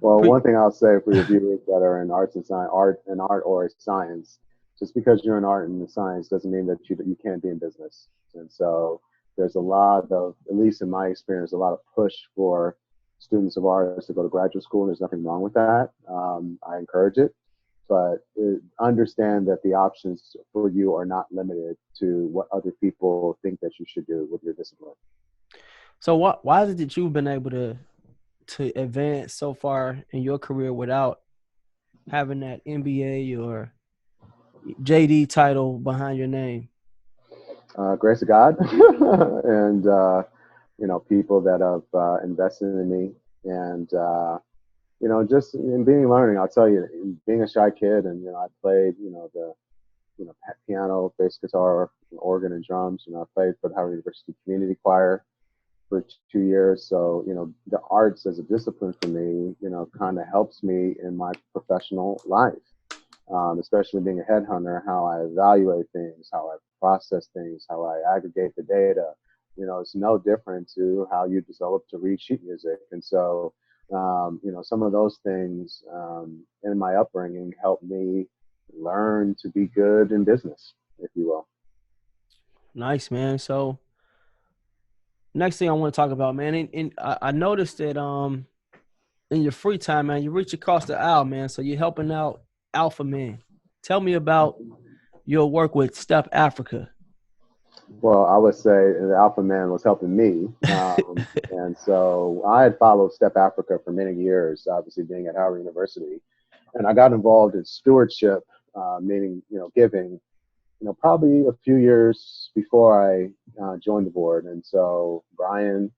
[SPEAKER 2] Well, one thing I'll say for your viewers that are in arts and science, art or science, just because you're in art and in science doesn't mean that you can't be in business. And so there's a lot of, at least in my experience, a lot of push for students of ours to go to graduate school. There's nothing wrong with that. I encourage it, but understand that the options for you are not limited to what other people think that you should do with your discipline.
[SPEAKER 1] So why is it that you've been able to advance so far in your career without having that MBA or JD title behind your name?
[SPEAKER 2] Grace of God, and people that have invested in me, and just in being learning. I'll tell you, being a shy kid, and I played, the piano, bass guitar, organ, and drums. I played for the Howard University Community Choir for 2 years. So, the arts as a discipline for me, kind of helps me in my professional life, especially being a headhunter, how I evaluate things, how I process things, how I aggregate the data. It's no different to how you develop to read sheet music. And so, some of those things in my upbringing helped me learn to be good in business, if you will.
[SPEAKER 1] Nice, man. So next thing I want to talk about, man, and I noticed that in your free time, man, you reach across the aisle, man. So you're helping out Alpha Men. Tell me about your work with Step Africa.
[SPEAKER 2] Well, I would say the Alpha Man was helping me. And so I had followed Step Africa for many years, obviously being at Howard University. And I got involved in stewardship, meaning, giving, probably a few years before I joined the board. And so Brian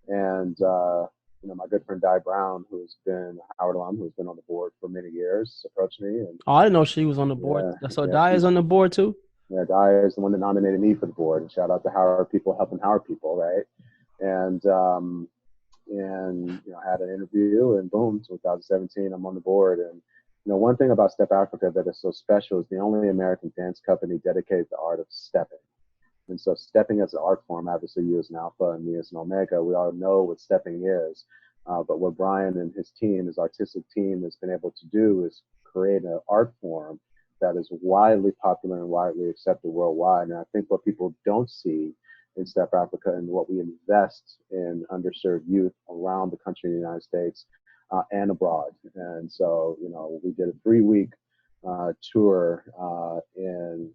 [SPEAKER 2] and, my good friend Di Brown, who's been a Howard alum, who's been on the board for many years, approached me. And
[SPEAKER 1] Oh, I didn't know she was on the board.
[SPEAKER 2] yeah,
[SPEAKER 1] So
[SPEAKER 2] yeah,
[SPEAKER 1] Di is
[SPEAKER 2] she's,
[SPEAKER 1] on the board too?
[SPEAKER 2] yeah, Di is the one that nominated me for the board. And shout out to Howard people helping Howard people, right? And had an interview, and boom, 2017, I'm on the board. And one thing about Step Africa that is so special is the only American dance company dedicated to the art of stepping. And so stepping as an art form, obviously you as an alpha and me as an omega, we all know what stepping is. But what Brian and his team, his artistic team, has been able to do is create an art form that is widely popular and widely accepted worldwide. And I think what people don't see in Step Africa and what we invest in underserved youth around the country in the United States and abroad. And so, we did a 3-week tour in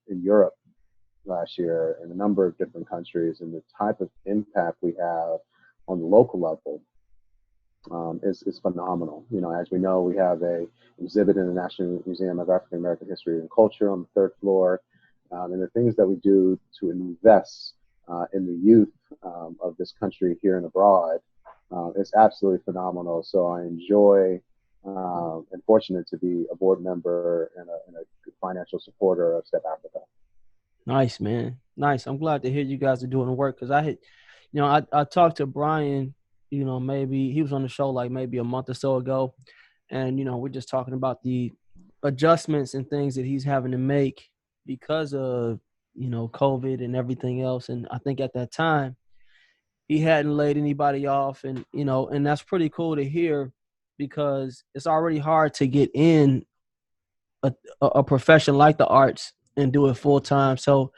[SPEAKER 2] Europe last year in a number of different countries, and the type of impact we have on the local level is phenomenal. As we know, we have a exhibit in the National Museum of African American History and Culture on the third floor, and the things that we do to invest in the youth of this country here and abroad is absolutely phenomenal. So I enjoy and fortunate to be a board member and a financial supporter of Step Africa.
[SPEAKER 1] Nice, man. Nice. I'm glad to hear you guys are doing the work, because I talked to Brian, maybe he was on the show like maybe a month or so ago. And, we're just talking about the adjustments and things that he's having to make because of, COVID and everything else. And I think at that time he hadn't laid anybody off, and, and that's pretty cool to hear, because it's already hard to get in a profession like the arts and do it full time. So,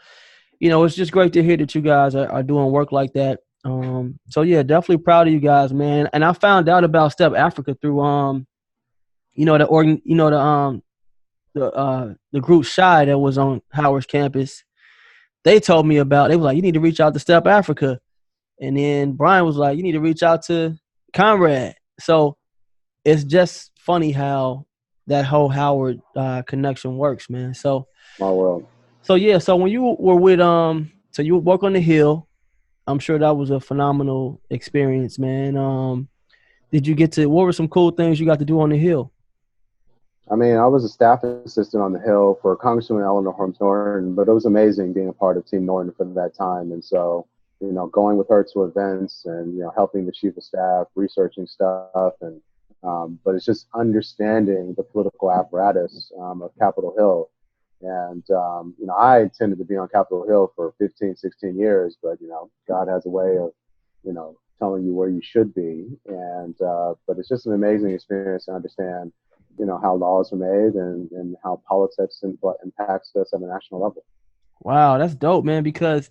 [SPEAKER 1] it's just great to hear that you guys are doing work like that. So yeah, definitely proud of you guys, man. And I found out about Step Africa through the group Shy that was on Howard's campus. They told me about. They were like, you need to reach out to Step Africa, and then Brian was like, you need to reach out to Conrad. So it's just funny how that whole Howard connection works, man. So.
[SPEAKER 2] Small world.
[SPEAKER 1] So yeah, so when you were with so you work on the Hill, I'm sure that was a phenomenal experience, man. Did you what were some cool things you got to do on the Hill?
[SPEAKER 2] I mean, I was a staff assistant on the Hill for Congresswoman Eleanor Holmes Norton, but it was amazing being a part of Team Norton for that time. And so, going with her to events and, helping the chief of staff, researching stuff. And, but it's just understanding the political apparatus of Capitol Hill. And, I intended to be on Capitol Hill for 15, 16 years, but, God has a way of, telling you where you should be. And, but it's just an amazing experience to understand, how laws are made and how politics impacts us at a national level.
[SPEAKER 1] Wow, that's dope, man, because,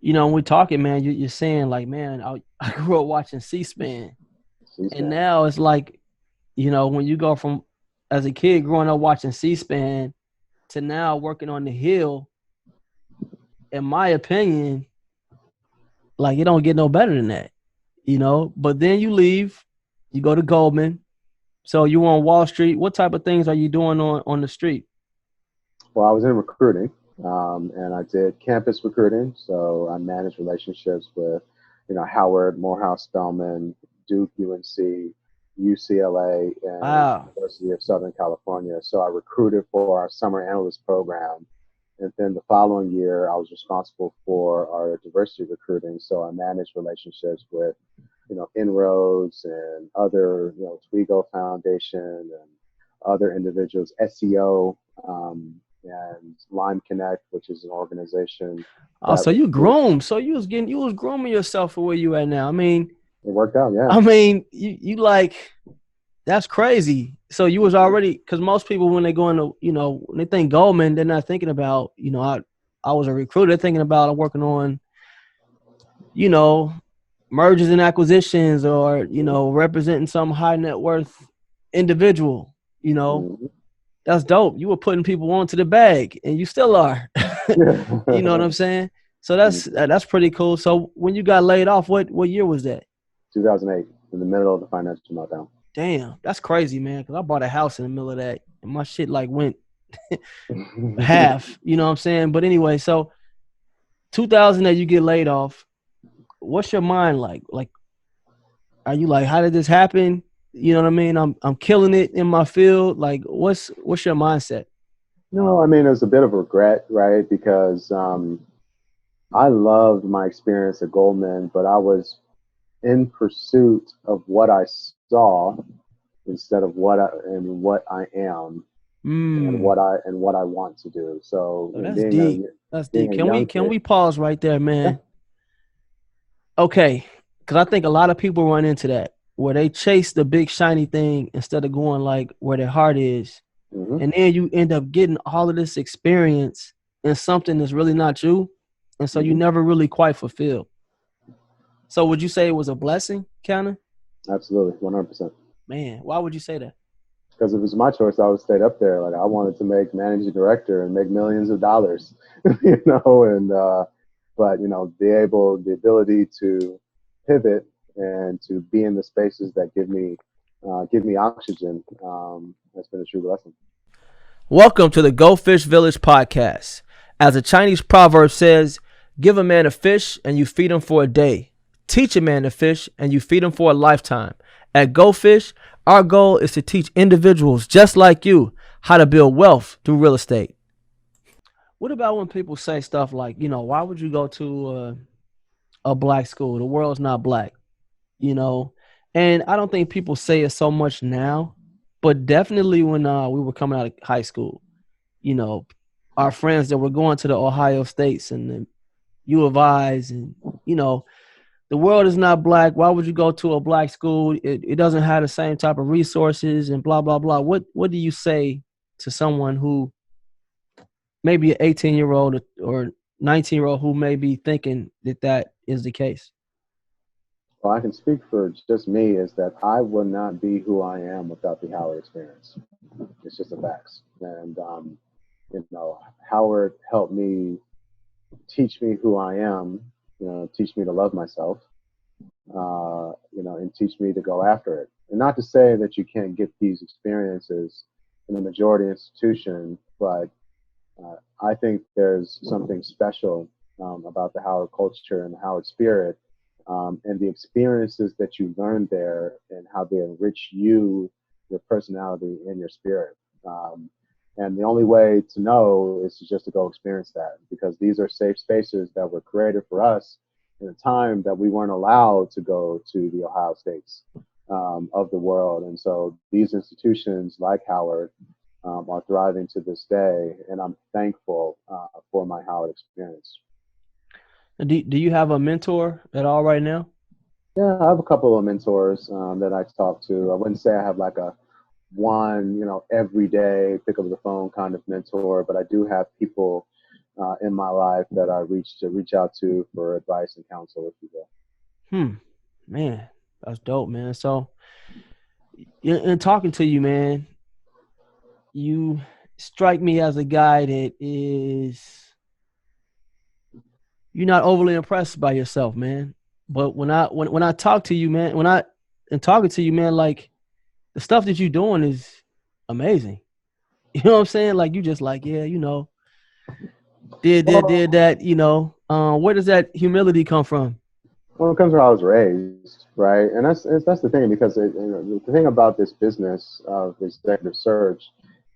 [SPEAKER 1] when we're talking, man, you're saying like, man, I grew up watching C-SPAN. And now it's like, when you go from as a kid growing up watching C-SPAN to now working on the Hill, in my opinion, like it don't get no better than that, But then you leave, you go to Goldman. So you on Wall Street. What type of things are you doing on the street?
[SPEAKER 2] Well, I was in recruiting, and I did campus recruiting. So I managed relationships with, Howard, Morehouse, Spelman, Duke, UNC, UCLA, and University of Southern California. So I recruited for our summer analyst program. And then the following year, I was responsible for our diversity recruiting. So I managed relationships with, Inroads and other, Twigo Foundation and other individuals, SEO, and Lime Connect, which is an organization.
[SPEAKER 1] Oh, so you groomed. So you was grooming yourself for where you at now. I mean,
[SPEAKER 2] it worked out, yeah.
[SPEAKER 1] I mean, you like, that's crazy. So you was already, because most people when they go into, when they think Goldman, they're not thinking about, I was a recruiter. They're thinking about working on, mergers and acquisitions or, representing some high net worth individual,
[SPEAKER 2] Mm-hmm.
[SPEAKER 1] That's dope. You were putting people onto the bag and you still are, you know what I'm saying? So that's pretty cool. So when you got laid off, what year was that?
[SPEAKER 2] 2008, in the middle of the financial meltdown.
[SPEAKER 1] Damn, that's crazy, man. Cause I bought a house in the middle of that and my shit like went half, you know what I'm saying? But anyway, so 2008, you get laid off. What's your mind like? Like, are you like, how did this happen? You know what I mean? I'm killing it in my field. Like, what's your mindset?
[SPEAKER 2] No, I mean, it was a bit of regret, right? Because I loved my experience at Goldman, but I was in pursuit of what I saw instead of what I am and what I want to do. So
[SPEAKER 1] that's deep. That's deep. Can we pause right there, man?
[SPEAKER 2] Yeah.
[SPEAKER 1] Okay, because I think a lot of people run into that. where they chase the big shiny thing instead of going like where their heart is.
[SPEAKER 2] Hmm.
[SPEAKER 1] And then you end up getting all of this experience in something that's really not you. And so you
[SPEAKER 2] Hmm.
[SPEAKER 1] never really quite fulfilled. So would you say it was a blessing, Counter?
[SPEAKER 2] Absolutely, 100%.
[SPEAKER 1] Man, why would you say that?
[SPEAKER 2] Because if it was my choice, I would have stayed up there. Like I wanted to make managing director and make millions of dollars, and but the ability to pivot and to be in the spaces that give me oxygen has been a true blessing.
[SPEAKER 1] Welcome to the Go Fish Village podcast. As a Chinese proverb says, give a man a fish and you feed him for a day. Teach a man to fish and you feed him for a lifetime. At Go Fish, our goal is to teach individuals just like you how to build wealth through real estate. What about when people say stuff like, why would you go to a black school? The world's not black, you know? And I don't think people say it so much now, but definitely when we were coming out of high school, you know, our friends that were going to the Ohio States and the U of I's and, the world is not black. Why would you go to a black school? It doesn't have the same type of resources and blah, blah, blah. What do you say to someone who maybe an 18-year-old or 19-year-old who may be thinking that that is the case?
[SPEAKER 2] Well, I can speak for just me is that I would not be who I am without the Howard experience. It's just a facts, and Howard helped me teach me who I am, teach me to love myself, and teach me to go after it. And not to say that you can't get these experiences in a majority institution, but I think there's something special about the Howard culture and the Howard spirit, and the experiences that you learn there and how they enrich you, your personality, and your spirit. And the only way to know is to just to go experience that, because these are safe spaces that were created for us in a time that we weren't allowed to go to the Ohio States of the world. And so these institutions like Howard are thriving to this day, and I'm thankful for my Howard experience.
[SPEAKER 1] Do you have a mentor at all right now?
[SPEAKER 2] Yeah, I have a couple of mentors that I talk to. I wouldn't say I have like a one, every day pick up the phone kind of mentor, but I do have people in my life that I reach out to for advice and counsel, if you will.
[SPEAKER 1] Man, that's dope, man. So, in talking to you, man, you strike me as a guy that is you're not overly impressed by yourself, man. But when I talk to you, man, when I and talking to you, man, like the stuff that you're doing is amazing. You know what I'm saying? Like you just like, yeah, did
[SPEAKER 2] Well,
[SPEAKER 1] that, where does that humility come from?
[SPEAKER 2] well, it comes where I was raised, right? And that's the thing, because the thing about this business of executive search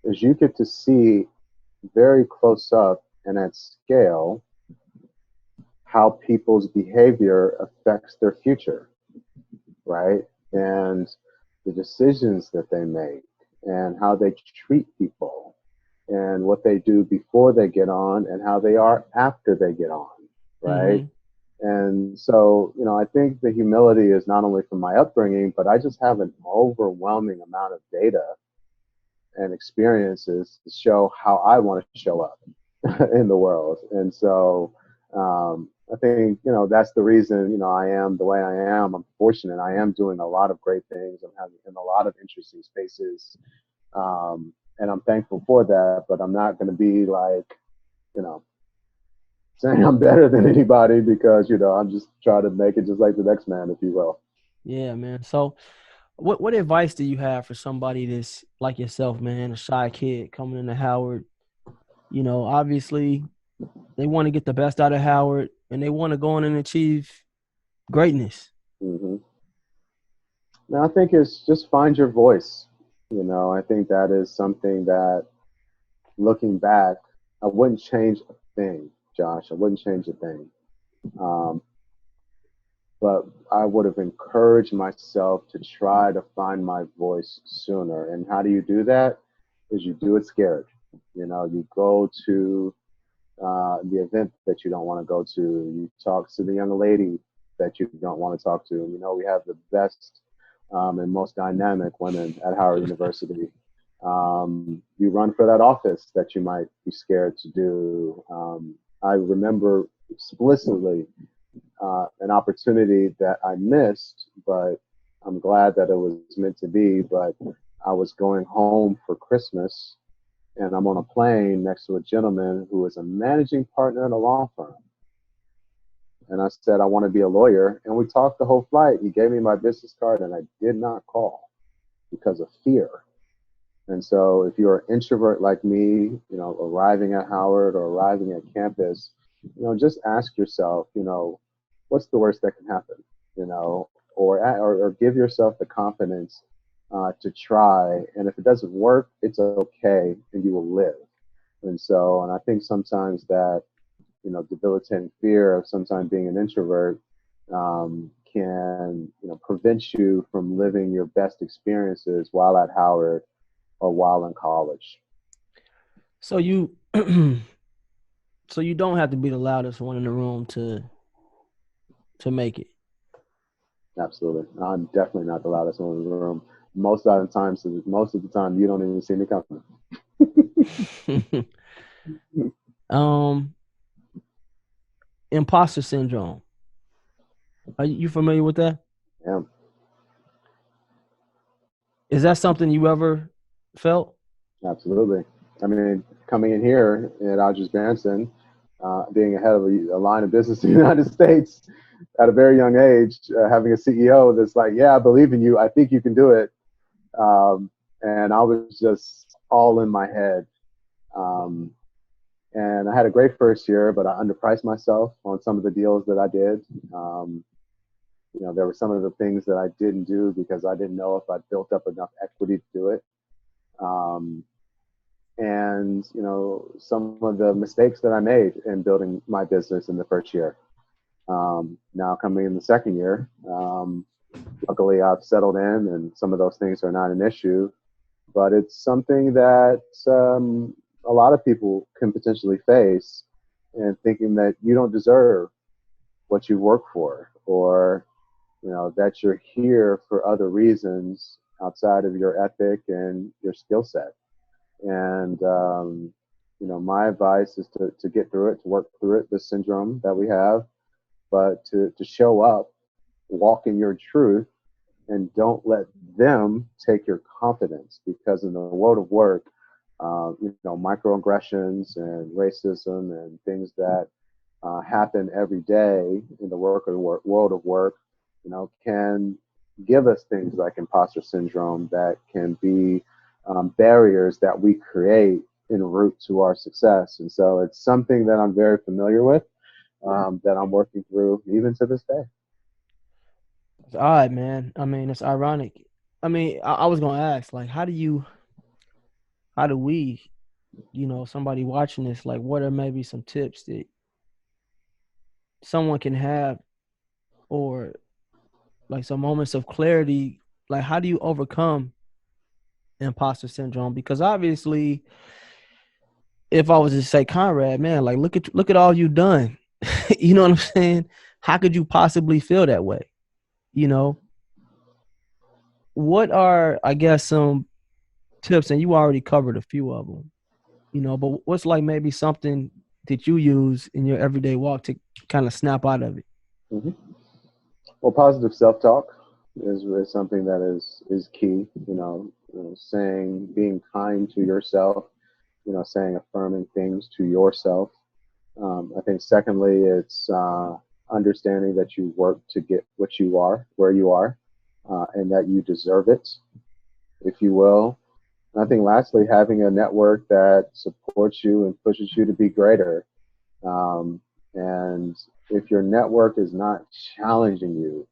[SPEAKER 2] is you get to see very close up and at scale how people's behavior affects their future, right? And the decisions that they make and how they treat people and what they do before they get on and how they are after they get on, right?
[SPEAKER 1] Mm-hmm.
[SPEAKER 2] And so, I think the humility is not only from my upbringing, but I just have an overwhelming amount of data and experiences to show how I want to show up in the world. And so, I think, that's the reason, I am the way I am. I'm fortunate. I am doing a lot of great things. I'm having in a lot of interesting spaces. And I'm thankful for that, but I'm not going to be like, you know, saying I'm better than anybody, because, I'm just trying to make it just like the next man, if you will.
[SPEAKER 1] Yeah, man. So what advice do you have for somebody that's like yourself, man, a shy kid coming into Howard? Obviously they want to get the best out of Howard and they want to go in and achieve greatness.
[SPEAKER 2] Hmm. Now, I think it's just find your voice. I think that is something that, looking back, I wouldn't change a thing, Josh. I wouldn't change a thing. Um, but I would have encouraged myself to try to find my voice sooner. And how do you do that? Is you do it scared. You go to the event that you don't want to go to. You talk to the young lady that you don't want to talk to. We have the best and most dynamic women at Howard University. You run for that office that you might be scared to do. I remember explicitly an opportunity that I missed, but I'm glad that it was meant to be. But I was going home for Christmas, and I'm on a plane next to a gentleman who is a managing partner in a law firm. And I said, I want to be a lawyer. And we talked the whole flight. He gave me my business card, and I did not call because of fear. And so if you're an introvert like me, arriving at Howard or arriving at campus, just ask yourself, what's the worst that can happen, or give yourself the confidence to try. And if it doesn't work, it's okay, and you will live. And I think sometimes that, debilitating fear of sometimes being an introvert can, prevent you from living your best experiences while at Howard or while in college.
[SPEAKER 1] So you so you don't have to be the loudest one in the room to make it.
[SPEAKER 2] Absolutely. I'm definitely not the loudest one in the room. Most of the time, you don't even see me coming.
[SPEAKER 1] Imposter syndrome. Are you familiar with that?
[SPEAKER 2] Yeah.
[SPEAKER 1] Is that something you ever felt?
[SPEAKER 2] Absolutely. I mean, coming in here at Odgers Berndtson, being ahead of a line of business in the United States at a very young age, having a CEO that's like, yeah, I believe in you. I think you can do it. And I was just all in my head. And I had a great first year, but I underpriced myself on some of the deals that I did. There were some of the things that I didn't do because I didn't know if I built up enough equity to do it. And some of the mistakes that I made in building my business in the first year. Now coming in the second year, luckily I've settled in, and some of those things are not an issue. But it's something that a lot of people can potentially face, and thinking that you don't deserve what you work for, or that you're here for other reasons outside of your ethic and your skill set. And my advice is to get through it, to work through it, the syndrome that we have, but to show up, walk in your truth, and don't let them take your confidence. Because in the world of work, microaggressions and racism and things that happen every day in the world of work, can give us things like imposter syndrome that can be barriers that we create en route to our success. And so it's something that I'm very familiar with, that I'm working through even to this day.
[SPEAKER 1] It's odd, man. I mean, it's ironic. I mean, I was gonna ask, like, how do we, somebody watching this, like, what are maybe some tips that someone can have, or like some moments of clarity, like how do you overcome imposter syndrome? Because obviously, if I was to say, Conrad, man, like look at all you've done, you know what I'm saying? How could you possibly feel that way? What are, I guess, some tips, and you already covered a few of them, but what's like maybe something that you use in your everyday walk to kind of snap out of it?
[SPEAKER 2] Mm-hmm. Well, positive self-talk is something that is key. Saying, being kind to yourself. Saying affirming things to yourself. I think secondly, it's understanding that you work to get what you are, where you are, and that you deserve it, if you will. And I think lastly, having a network that supports you and pushes you to be greater. And if your network is not challenging you,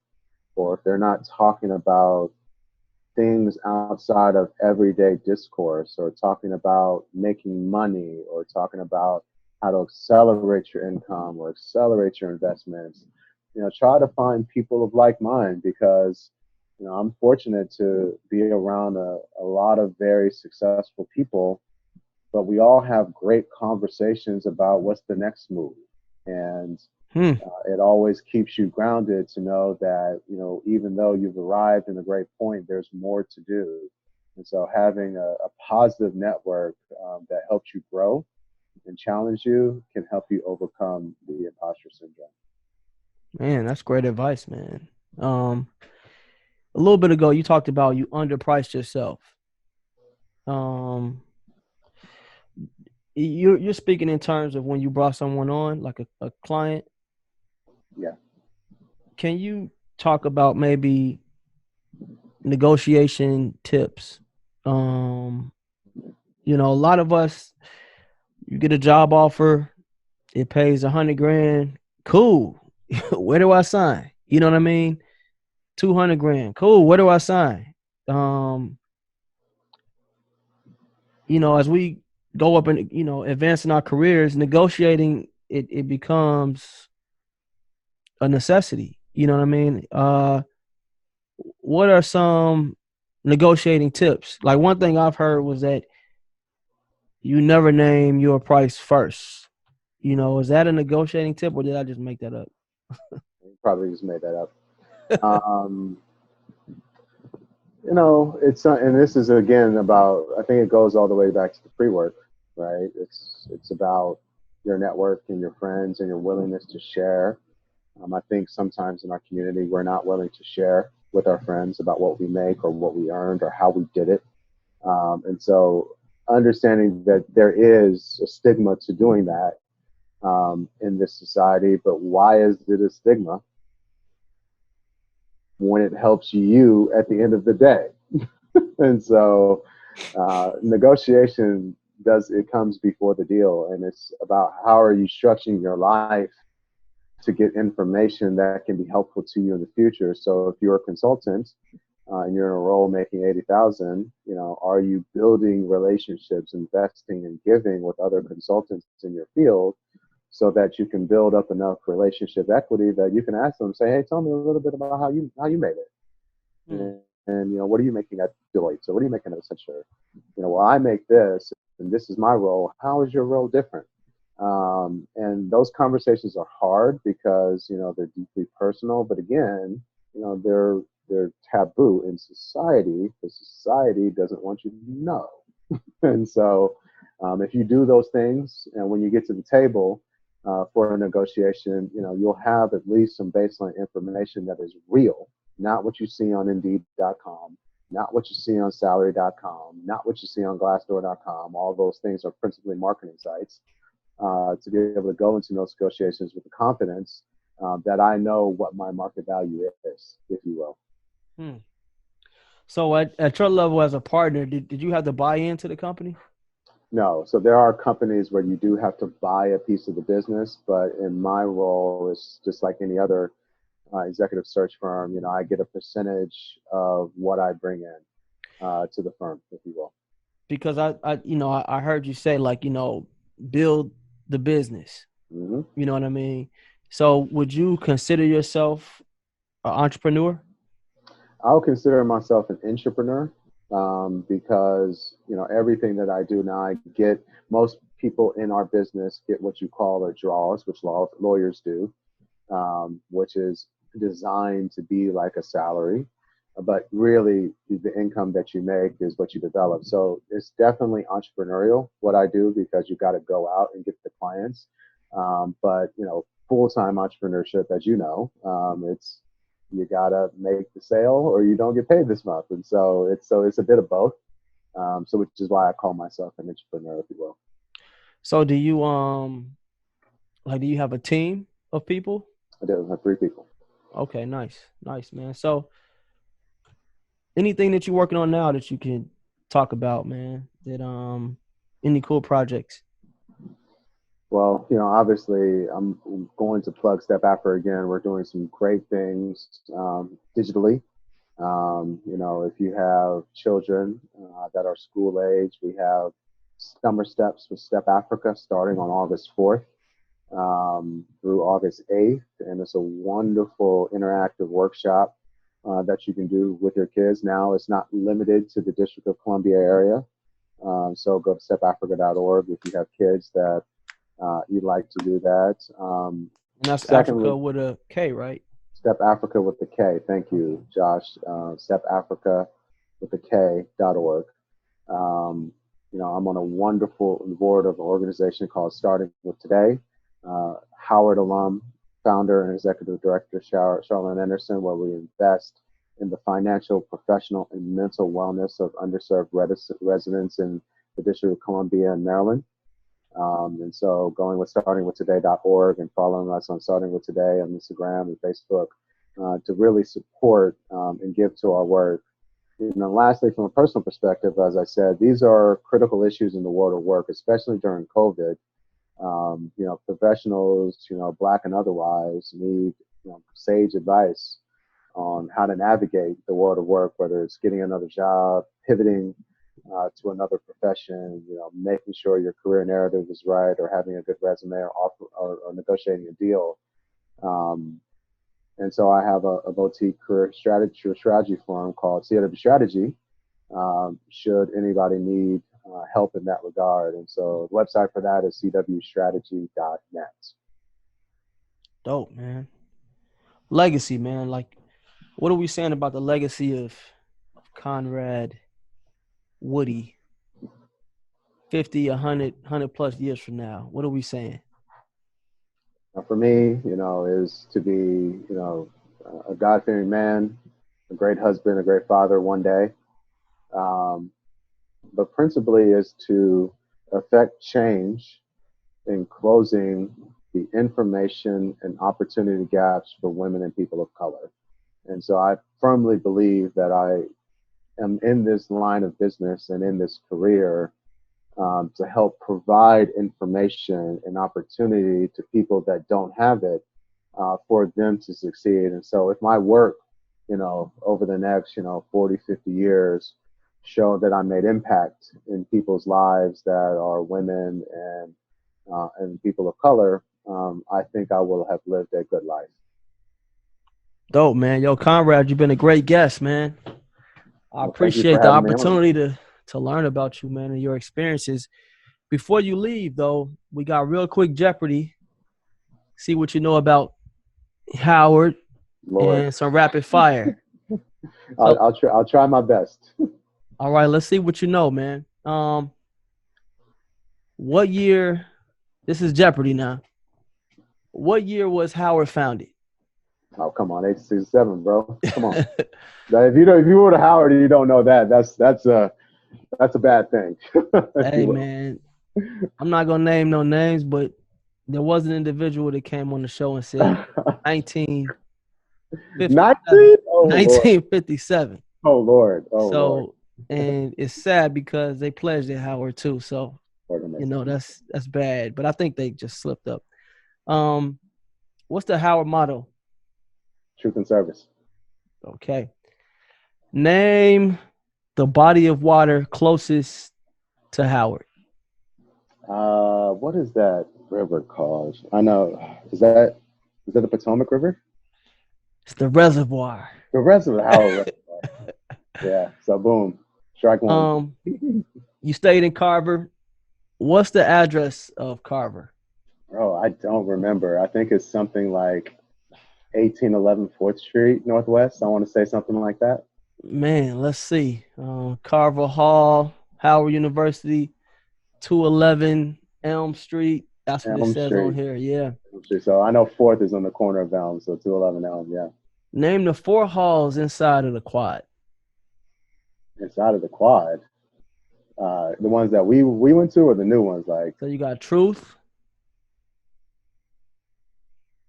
[SPEAKER 2] or if they're not talking about things outside of everyday discourse, or talking about making money, or talking about how to accelerate your income or accelerate your investments, try to find people of like mind. Because I'm fortunate to be around a lot of very successful people, but we all have great conversations about what's the next move. And
[SPEAKER 1] Hmm.
[SPEAKER 2] It always keeps you grounded to know that, even though you've arrived in a great point, there's more to do. And so having a positive network that helps you grow and challenge you can help you overcome the imposter syndrome.
[SPEAKER 1] Man, that's great advice, man. Um, a little bit ago, you talked about you underpriced yourself. Um, you're speaking in terms of when you brought someone on, like a client.
[SPEAKER 2] Yeah.
[SPEAKER 1] Can you talk about maybe negotiation tips? Um, a lot of us, you get a job offer, it pays 100 grand. Cool. Where do I sign? You know what I mean? 200 grand. Cool. Where do I sign? Um, as we go up and advance in our careers, negotiating it becomes a necessity. You know what I mean? What are some negotiating tips? Like one thing I've heard was that you never name your price first. Is that a negotiating tip or did I just make that up?
[SPEAKER 2] Probably just made that up. Um, it's and this is again about. I think it goes all the way back to the pre-work, right? It's about your network and your friends and your willingness to share. I think sometimes in our community we're not willing to share with our friends about what we make or what we earned or how we did it, and so understanding that there is a stigma to doing that in this society, but why is it a stigma when it helps you at the end of the day? And so negotiation comes before the deal, and it's about how are you structuring your life to get information that can be helpful to you in the future. So if you're a consultant and you're in a role making 80,000, are you building relationships, investing and giving with other consultants in your field so that you can build up enough relationship equity that you can ask them, say, hey, tell me a little bit about how you made it.
[SPEAKER 1] Hmm.
[SPEAKER 2] And what are you making at Deloitte? So what are you making at Accenture? Well, I make this, and this is my role. How is your role different? And those conversations are hard because they're deeply personal. But again, they're taboo in society because society doesn't want you to know. And so, if you do those things, and when you get to the table for a negotiation, you'll have at least some baseline information that is real, not what you see on Indeed.com, not what you see on Salary.com, not what you see on Glassdoor.com. All those things are principally marketing sites. To be able to go into those negotiations with the confidence that I know what my market value is, if you will.
[SPEAKER 1] Hmm. So at your level as a partner, did you have to buy into the company?
[SPEAKER 2] No. So there are companies where you do have to buy a piece of the business, but in my role, it's just like any other executive search firm. I get a percentage of what I bring in to the firm, if you will.
[SPEAKER 1] Because I heard you say like, build the business.
[SPEAKER 2] Hmm.
[SPEAKER 1] You know what I mean? So would you consider yourself an entrepreneur?
[SPEAKER 2] I'll consider myself an entrepreneur because everything that I do now, I get most people in our business get what you call a draws, which lawyers do, which is designed to be like a salary. But really, the income that you make is what you develop. So it's definitely entrepreneurial what I do because you got to go out and get the clients. But full-time entrepreneurship, as you know, it's you gotta make the sale or you don't get paid this month, and so it's a bit of both. So which is why I call myself an entrepreneur, if you will.
[SPEAKER 1] So do you have a team of people?
[SPEAKER 2] I do have three people.
[SPEAKER 1] Okay, nice. Nice, man. So anything that you're working on now that you can talk about, man, that any cool projects?
[SPEAKER 2] Well, obviously, I'm going to plug Step After again. We're doing some great things digitally. If you have children that are school age, we have Summer Steps with Step Africa starting on August 4th through August 8th. And it's a wonderful interactive workshop that you can do with your kids. Now, it's not limited to the District of Columbia area. So go to stepafrica.org if you have kids that you'd like to do that.
[SPEAKER 1] And that's
[SPEAKER 2] Secondly,
[SPEAKER 1] Africa with a K, right?
[SPEAKER 2] Step Africa with the K. Thank you, Josh. Step Africa with the K.org. I'm on a wonderful board of an organization called Starting with Today. Howard alum, founder and executive director, Charlene Anderson, where we invest in the financial, professional, and mental wellness of underserved residents in the District of Columbia and Maryland. And so going with startingwithtoday.org and following us on Starting With Today on Instagram and Facebook to really support and give to our work. Lastly, from a personal perspective, as I said, these are critical issues in the world of work, especially during COVID. Professionals, Black and otherwise, need sage advice on how to navigate the world of work, whether it's getting another job, pivoting to another profession, making sure your career narrative is right, or having a good resume, or negotiating a deal. And so I have a boutique career strategy firm called CW Strategy, should anybody need help in that regard. And so the website for that is cwstrategy.net.
[SPEAKER 1] Dope, man. Legacy, man. Like, what are we saying about the legacy of Conrad Woody 50, 100 plus years from now? What are we saying?
[SPEAKER 2] For me, is to be, a God-fearing man, a great husband, a great father one day. But principally is to affect change in closing the information and opportunity gaps for women and people of color. And so I firmly believe that I am in this line of business and in this career to help provide information and opportunity to people that don't have it for them to succeed. And so if my work, over the next, 40, 50 years show that I made impact in people's lives that are women and people of color, I think I will have lived a good life.
[SPEAKER 1] Dope, man. Yo, Conrad, you've been a great guest, man. I appreciate the opportunity to learn about you, man, and your experiences. Before you leave, though, we got real quick Jeopardy. See what you know about Howard.
[SPEAKER 2] Lord.
[SPEAKER 1] And some rapid fire.
[SPEAKER 2] I'll try my best.
[SPEAKER 1] All right, let's see what you know, man. What year? This is Jeopardy now. What year was Howard founded?
[SPEAKER 2] Oh, come on, 867, bro. Come on. If you were to Howard and you don't know that, that's a bad thing.
[SPEAKER 1] Hey, man, I'm not gonna name no names, but there was an individual that came on the show and said 1957.
[SPEAKER 2] Oh Lord.
[SPEAKER 1] Lord. And it's sad because they pledged at Howard too. So that's bad. But I think they just slipped up. What's the Howard motto?
[SPEAKER 2] Truth and service.
[SPEAKER 1] Okay. Name the body of water closest to Howard.
[SPEAKER 2] What is that river called? I know. Is that the Potomac River?
[SPEAKER 1] It's the reservoir.
[SPEAKER 2] The reservoir. Howard Reservoir. Yeah. So boom. Strike one.
[SPEAKER 1] You stayed in Carver. What's the address of Carver?
[SPEAKER 2] Oh, I don't remember. I think it's something like 1811 4th Street Northwest. I want to say something like that.
[SPEAKER 1] Man, let's see. Carver Hall, Howard University, 211 Elm Street. That's what it says on here. Yeah.
[SPEAKER 2] So I know 4th is on the corner of Elm, so 211 Elm. Yeah.
[SPEAKER 1] Name the 4 halls inside of the quad.
[SPEAKER 2] Inside of the quad, the ones that we went to, or the new ones, like. So
[SPEAKER 1] you got Truth,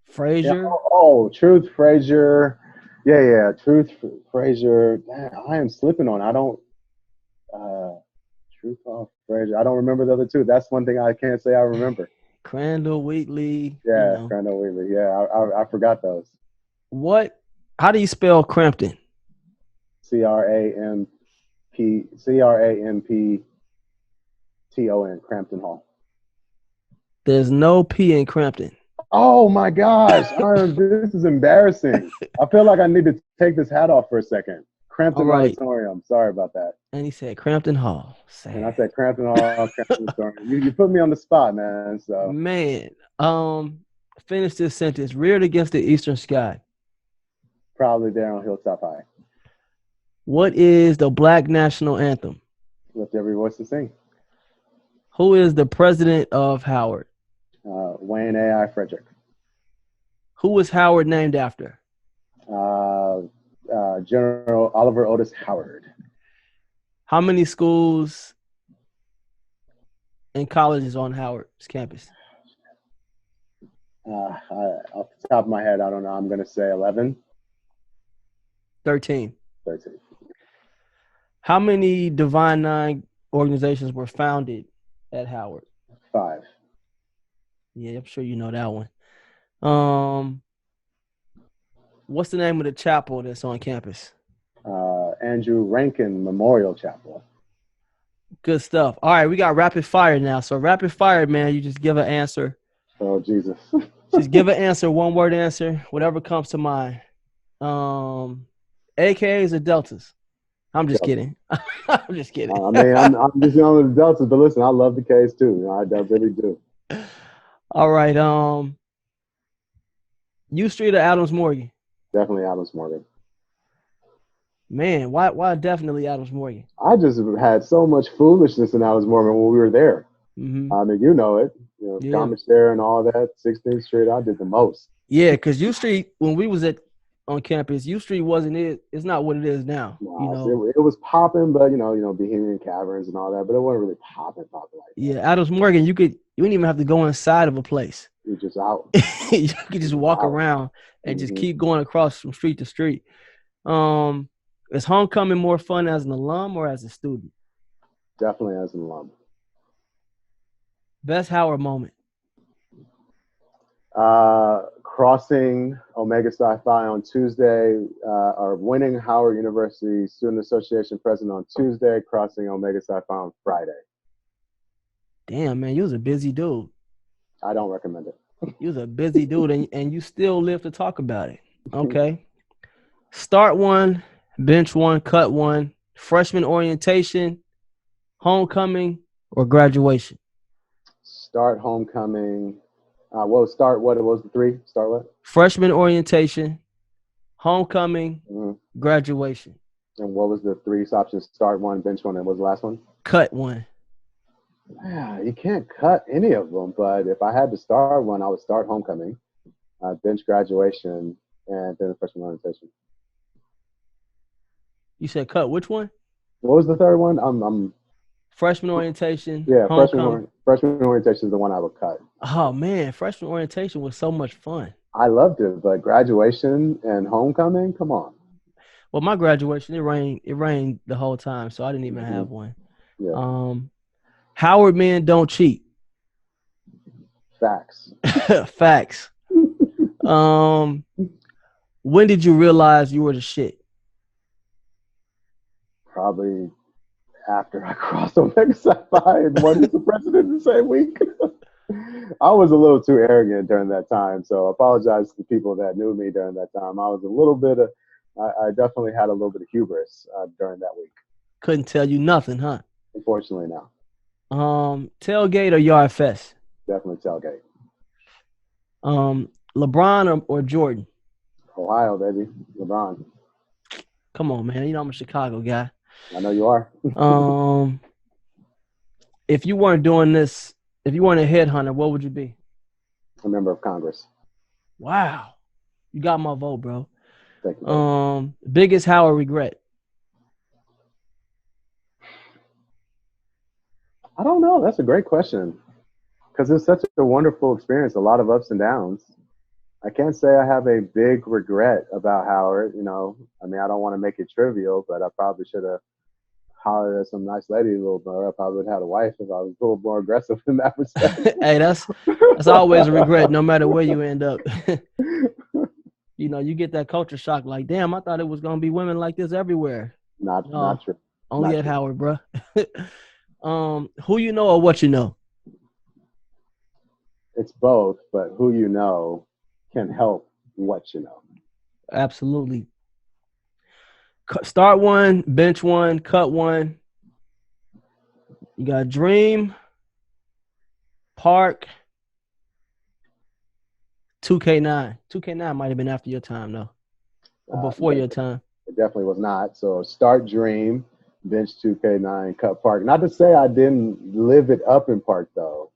[SPEAKER 1] Fraser.
[SPEAKER 2] Yeah, Truth, Fraser. Yeah. Truth, Fraser. I am slipping on. I don't. Truth, Fraser. I don't remember the other two. That's one thing I can't say I remember.
[SPEAKER 1] Crandall, Wheatley.
[SPEAKER 2] Yeah, Crandall, Wheatley. Yeah, I forgot those.
[SPEAKER 1] How do you spell Crampton?
[SPEAKER 2] Crampton, Crampton Hall.
[SPEAKER 1] There's no P in Crampton.
[SPEAKER 2] Oh my gosh, this is embarrassing. I feel like I need to take this hat off for a second. Crampton Auditorium. Sorry about that.
[SPEAKER 1] And he said Crampton Hall. Sad.
[SPEAKER 2] And I said Crampton Hall, Crampton Auditorium. You put me on the spot, man. So
[SPEAKER 1] man, Finish this sentence. Reared against the eastern sky.
[SPEAKER 2] Probably there on Hilltop High.
[SPEAKER 1] What is the Black national anthem?
[SPEAKER 2] Lift every voice to sing.
[SPEAKER 1] Who is the president of Howard?
[SPEAKER 2] Wayne A.I. Frederick.
[SPEAKER 1] Who was Howard named after?
[SPEAKER 2] General Oliver Otis Howard.
[SPEAKER 1] How many schools and colleges on Howard's campus?
[SPEAKER 2] Off the top of my head, I don't know. I'm going to say 11.
[SPEAKER 1] 13.
[SPEAKER 2] 13.
[SPEAKER 1] How many Divine Nine organizations were founded at Howard?
[SPEAKER 2] 5.
[SPEAKER 1] Yeah, I'm sure you know that one. What's the name of the chapel that's on campus?
[SPEAKER 2] Andrew Rankin Memorial Chapel.
[SPEAKER 1] Good stuff. All right, we got rapid fire now. So rapid fire, man, you just give an answer.
[SPEAKER 2] Oh, Jesus.
[SPEAKER 1] Just give an answer, one word answer, whatever comes to mind. AKAs or deltas? I'm just kidding. I'm just kidding.
[SPEAKER 2] I mean, I'm just on the deltas, but listen, I love the K's too. I really do.
[SPEAKER 1] All right. U Street or Adams Morgan?
[SPEAKER 2] Definitely Adams Morgan.
[SPEAKER 1] Man, why definitely Adams Morgan?
[SPEAKER 2] I just had so much foolishness in Adams Morgan when we were there.
[SPEAKER 1] Mm-hmm.
[SPEAKER 2] I mean, you know it.
[SPEAKER 1] Yeah.
[SPEAKER 2] Commissary and all that. 16th Street, I did the most.
[SPEAKER 1] Yeah, because U Street, when we was on campus, U Street wasn't it. It's not what it is now.
[SPEAKER 2] It was popping, but Bohemian Caverns and all that, but it wasn't really popping like that.
[SPEAKER 1] Yeah, Adams Morgan, you didn't even have to go inside of a place.
[SPEAKER 2] You're just out.
[SPEAKER 1] You could just walk around and just keep going across from street to street. Is homecoming more fun as an alum or as a student?
[SPEAKER 2] Definitely as an alum.
[SPEAKER 1] Best Howard moment?
[SPEAKER 2] Crossing Omega Psi Phi on Tuesday, or winning Howard University Student Association president on Tuesday, crossing Omega Psi Phi on Friday.
[SPEAKER 1] Damn, man, you was a busy dude.
[SPEAKER 2] I don't recommend it.
[SPEAKER 1] You was a busy dude, and you still live to talk about it. Okay. Start one, bench one, cut one, freshman orientation, homecoming, or graduation?
[SPEAKER 2] Start homecoming. Start what? It was the 3? Start what?
[SPEAKER 1] Freshman orientation, homecoming, graduation.
[SPEAKER 2] And what was the 3 options? Start one, bench one, and what was the last one?
[SPEAKER 1] Cut one.
[SPEAKER 2] Yeah, you can't cut any of them, but if I had to start one, I would start homecoming, bench graduation, and then freshman orientation.
[SPEAKER 1] You said cut which one?
[SPEAKER 2] What was the third one? I'm
[SPEAKER 1] freshman orientation.
[SPEAKER 2] Yeah, freshman orientation is the one I would cut.
[SPEAKER 1] Oh man, freshman orientation was so much fun.
[SPEAKER 2] I loved it, but graduation and homecoming, come on.
[SPEAKER 1] Well, my graduation, it rained the whole time, so I didn't even have one.
[SPEAKER 2] Yeah.
[SPEAKER 1] Howard men don't cheat.
[SPEAKER 2] Facts.
[SPEAKER 1] Facts. When did you realize you were the shit?
[SPEAKER 2] Probably after I crossed Omega Psi Phi and won the president the same week. I was a little too arrogant during that time, so I apologize to the people that knew me during that time. I was a little bit I definitely had a little bit of hubris during that week.
[SPEAKER 1] Couldn't tell you nothing, huh?
[SPEAKER 2] Unfortunately, no.
[SPEAKER 1] Tailgate or yard fest?
[SPEAKER 2] Definitely tailgate.
[SPEAKER 1] LeBron or Jordan?
[SPEAKER 2] Ohio, baby. LeBron.
[SPEAKER 1] Come on, man. You know I'm a Chicago guy.
[SPEAKER 2] I know you are.
[SPEAKER 1] If you weren't doing this, if you weren't a headhunter, what would you be?
[SPEAKER 2] A member of Congress.
[SPEAKER 1] Wow. You got my vote, bro.
[SPEAKER 2] Thank you.
[SPEAKER 1] Biggest Howard regret?
[SPEAKER 2] I don't know. That's a great question. Because it's such a wonderful experience, a lot of ups and downs. I can't say I have a big regret about Howard. I mean, I don't want to make it trivial, but I probably should have hollered at some nice lady a little more. I probably would have had a wife if I was a little more aggressive in that respect.
[SPEAKER 1] Hey, that's always a regret, no matter where you end up. You get that culture shock. Like, damn, I thought it was gonna be women like this everywhere.
[SPEAKER 2] Not true.
[SPEAKER 1] Only
[SPEAKER 2] not
[SPEAKER 1] at
[SPEAKER 2] true.
[SPEAKER 1] Howard, bro. Who you know or what you know?
[SPEAKER 2] It's both, but who you know can help what you know.
[SPEAKER 1] Absolutely. Start one, bench one, cut one. You got Dream, Park, 2K9. 2K9 might have been after your time though, or before your time.
[SPEAKER 2] It definitely was not. So Start Dream, Bench 2K9, Cut Park. Not to say I didn't live it up in Park though,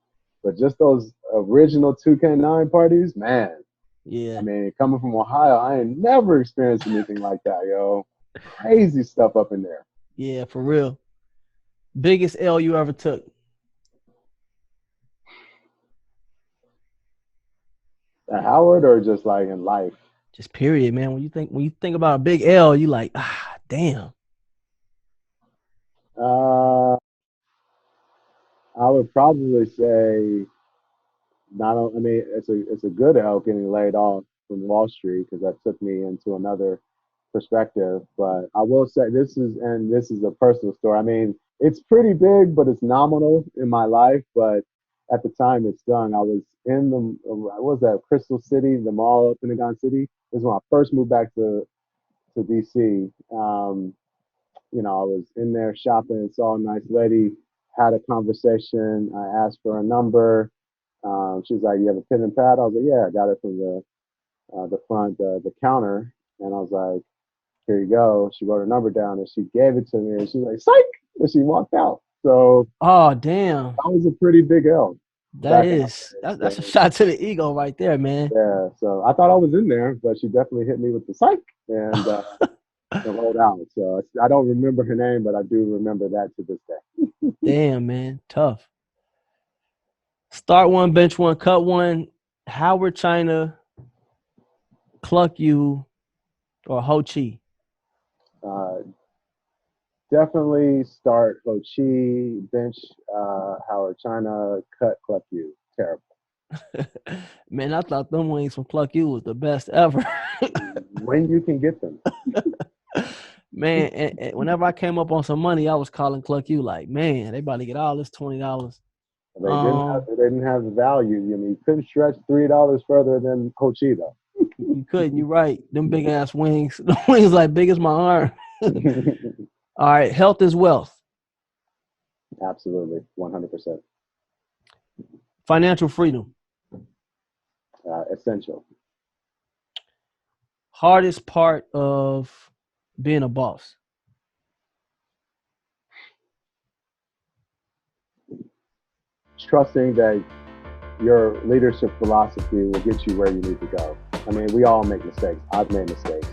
[SPEAKER 2] but just those original 2K9 parties, man.
[SPEAKER 1] Yeah.
[SPEAKER 2] I mean, coming from Ohio, I ain't never experienced anything like that, yo. Crazy stuff up in there.
[SPEAKER 1] Yeah, for real. Biggest L you ever took?
[SPEAKER 2] At Howard or just like in life?
[SPEAKER 1] Just period, man. When you think about a big L, you like, damn.
[SPEAKER 2] I would probably say I mean, it's a good L getting laid off from Wall Street because that took me into another perspective. But I will say this is a personal story. I mean, it's pretty big, but it's nominal in my life. But at the time it stung. I was in what was that, Crystal City, the mall up in Pentagon City. This is when I first moved back to DC. I was in there shopping, saw a nice lady, had a conversation. I asked for a number. She was like, "You have a pen and pad?" I was like, "Yeah, I got it from the front, the counter." And I was like, "Here you go." She wrote her number down and she gave it to me. And she was like, "Psych!" And she walked out. So,
[SPEAKER 1] oh damn,
[SPEAKER 2] that was a pretty big L.
[SPEAKER 1] That's a shot to the ego right there, man.
[SPEAKER 2] Yeah. So I thought I was in there, but she definitely hit me with the psych and rolled out. So I don't remember her name, but I do remember that to this day.
[SPEAKER 1] Damn, man, tough. Start one, bench one, cut one. Howard China, Cluck You, or Ho Chi?
[SPEAKER 2] Definitely start Ho Chi, bench Howard China, cut Cluck You. Terrible.
[SPEAKER 1] Man, I thought them wings from Cluck You was the best ever.
[SPEAKER 2] When you can get them.
[SPEAKER 1] Man, and whenever I came up on some money, I was calling Cluck You like, man, they about to get all this $20.
[SPEAKER 2] They didn't have the value. I mean, you couldn't stretch $3 further than Ho Chi though.
[SPEAKER 1] You couldn't. You're right. Them big ass wings. The wings like big as my arm. All right. Health is wealth.
[SPEAKER 2] Absolutely. 100%.
[SPEAKER 1] Financial freedom.
[SPEAKER 2] Essential.
[SPEAKER 1] Hardest part of being a boss.
[SPEAKER 2] Trusting that your leadership philosophy will get you where you need to go. I mean, we all make mistakes. I've made mistakes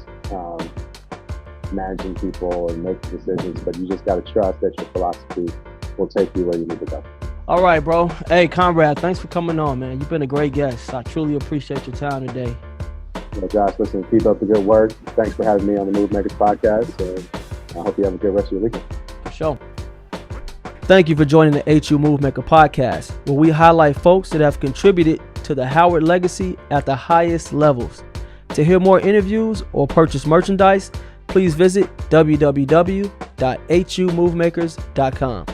[SPEAKER 2] managing people and making decisions, but you just got to trust that your philosophy will take you where you need to go.
[SPEAKER 1] All right, bro. Hey, Conrad, thanks for coming on, man. You've been a great guest. I truly appreciate your time today.
[SPEAKER 2] Well, Josh, listen, keep up the good work. Thanks for having me on the Move Makers podcast. I hope you have a good rest of your weekend.
[SPEAKER 1] For sure. Thank you for joining the HU Move Maker podcast, where we highlight folks that have contributed to the Howard legacy at the highest levels. To hear more interviews or purchase merchandise, please visit www.humovemakers.com.